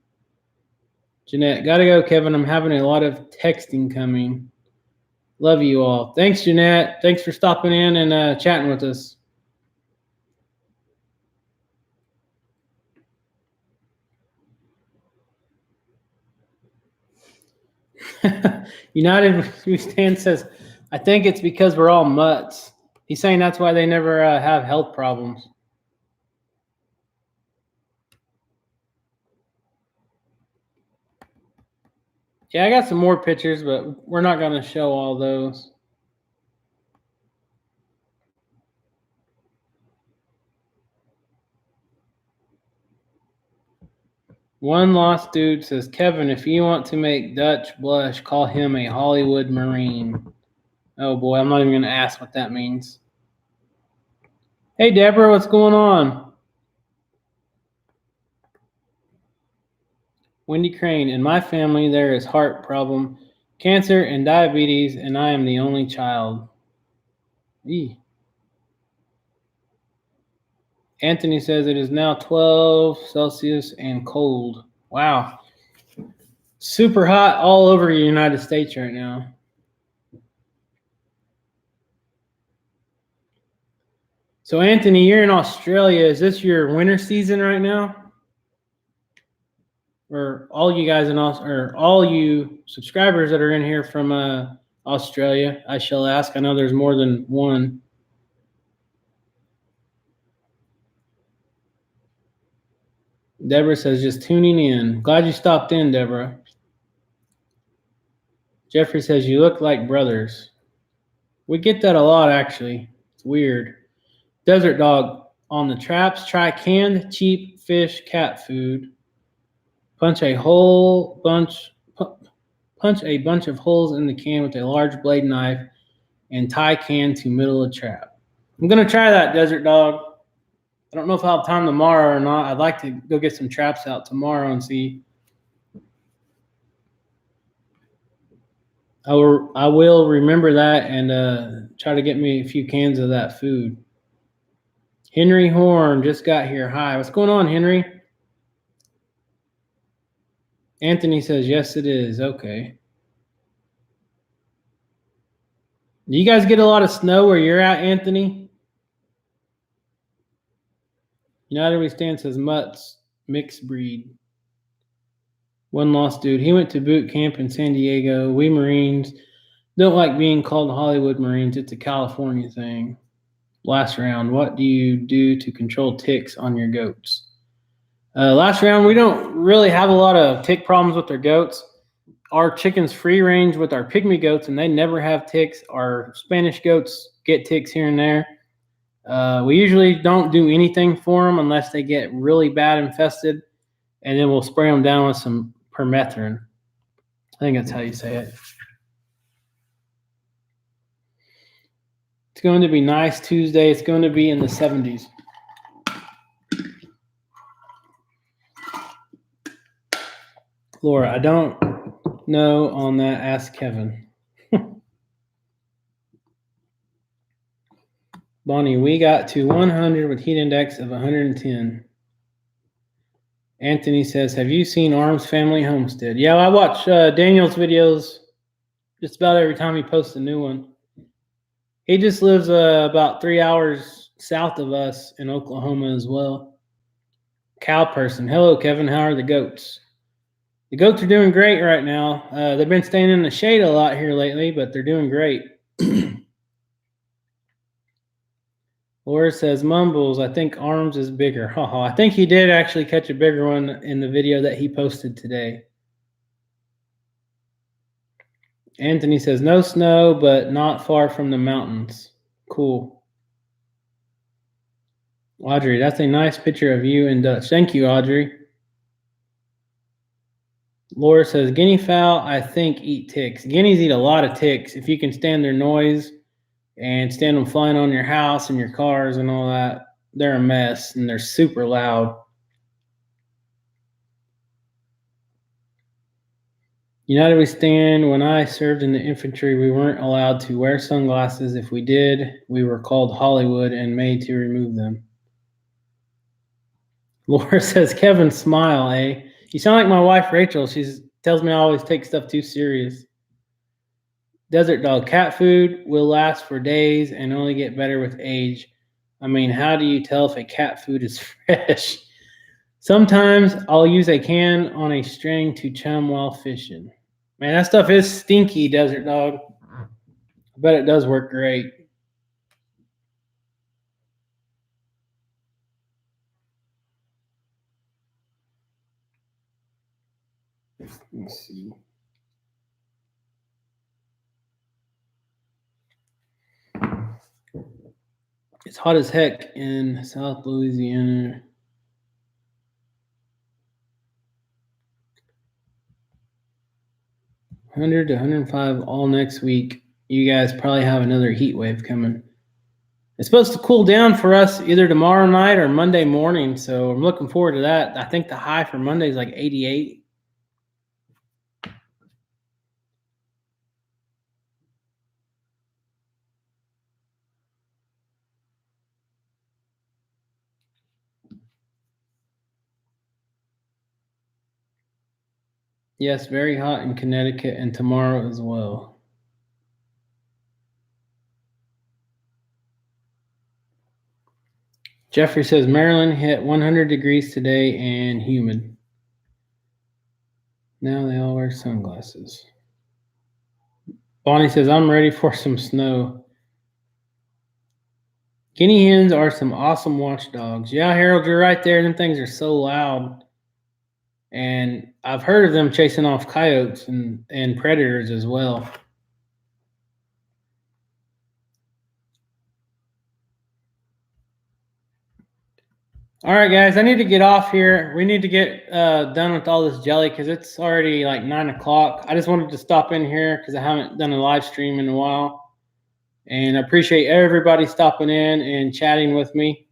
Speaker 1: Jeanette, gotta go, Kevin. I'm having a lot of texting coming. Love you all. Thanks, Jeanette. Thanks for stopping in and chatting with us. United We Stand says, I think it's because we're all mutts. He's saying that's why they never have health problems. Yeah, I got some more pictures, but we're not going to show all those. One lost dude says, Kevin, if you want to make Dutch blush, call him a Hollywood Marine. Oh boy, I'm not even going to ask what that means. Hey, Deborah, what's going on? Wendy Crane, in my family, there is heart problem, cancer, and diabetes, and I am the only child. Eee. Anthony says it is now 12 Celsius and cold. Wow. Super hot all over the United States right now. So, Anthony, you're in Australia. Is this your winter season right now? Or all you guys or all you subscribers that are in here from Australia, I shall ask. I know there's more than one. Deborah says, just tuning in. Glad you stopped in, Deborah. Jeffrey says, you look like brothers. We get that a lot, actually. It's weird. Desert Dog, on the traps, try canned, cheap fish cat food. Punch a bunch of holes in the can with a large blade knife and tie can to middle of trap. I'm going to try that, Desert Dog. I don't know if I'll have time tomorrow or not. I'd like to go get some traps out tomorrow and see. I will remember that and try to get me a few cans of that food. Henry Horn just got here. Hi, what's going on, Henry? Anthony says, yes, it is. Okay. Do you guys get a lot of snow where you're at, Anthony? United We Stand says mutts, mixed breed. One lost dude. He went to boot camp in San Diego. We Marines don't like being called Hollywood Marines. It's a California thing. Last round, what do you do to control ticks on your goats? Last round, we don't really have a lot of tick problems with our goats. Our chickens free range with our pygmy goats, and they never have ticks. Our Spanish goats get ticks here and there. We usually don't do anything for them unless they get really bad infested, and then we'll spray them down with some permethrin. I think that's how you say it. It's going to be nice Tuesday. It's going to be in the 70s. Laura, I don't know on that. Ask Kevin. Bonnie, we got to 100 with heat index of 110. Anthony says, have you seen Arms Family Homestead? Yeah, I watch Daniel's videos just about every time he posts a new one. He just lives about 3 hours south of us in Oklahoma as well. Cow person. Hello, Kevin. How are the goats? The goats are doing great right now. They've been staying in the shade a lot here lately, but they're doing great. Laura says, Mumbles, I think Arms is bigger. I think he did actually catch a bigger one in the video that he posted today. Anthony says, no snow, but not far from the mountains. Cool. Audrey, that's a nice picture of you in Dutch. Thank you, Audrey. Laura says, guinea fowl, I think, eat ticks. Guineas eat a lot of ticks. If you can stand their noise and stand them flying on your house and your cars and all that, they're a mess and they're super loud. United We Stand, when I served in the infantry, we weren't allowed to wear sunglasses. If we did, we were called Hollywood and made to remove them. Laura says, Kevin, smile, eh? You sound like my wife, Rachel. She tells me I always take stuff too serious. Desert Dog, cat food will last for days and only get better with age. I mean, how do you tell if a cat food is fresh? Sometimes I'll use a can on a string to chum while fishing. Man, that stuff is stinky, Desert Dog. I bet it does work great. Let's see. It's hot as heck in South Louisiana. $100 to $105 all next week. You guys probably have another heat wave coming. It's supposed to cool down for us either tomorrow night or Monday morning, so I'm looking forward to that. I think the high for Monday is like 88. Yes, very hot in Connecticut and tomorrow as well. Jeffrey says Maryland hit 100 degrees today and humid. Now they all wear sunglasses. Bonnie says, I'm ready for some snow. Guinea hens are some awesome watchdogs. Yeah, Harold, you're right there. Them things are so loud. And I've heard of them chasing off coyotes and predators as well. All right, guys, I need to get off here. We need to get done with all this jelly because it's already like 9 o'clock. I just wanted to stop in here because I haven't done a live stream in a while. And I appreciate everybody stopping in and chatting with me.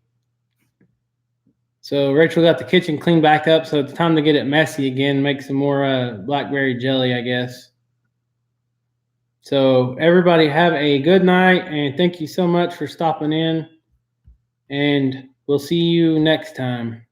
Speaker 1: So Rachel got the kitchen cleaned back up, so it's time to get it messy again, make some more blackberry jelly, I guess. So everybody have a good night, and thank you so much for stopping in. And we'll see you next time.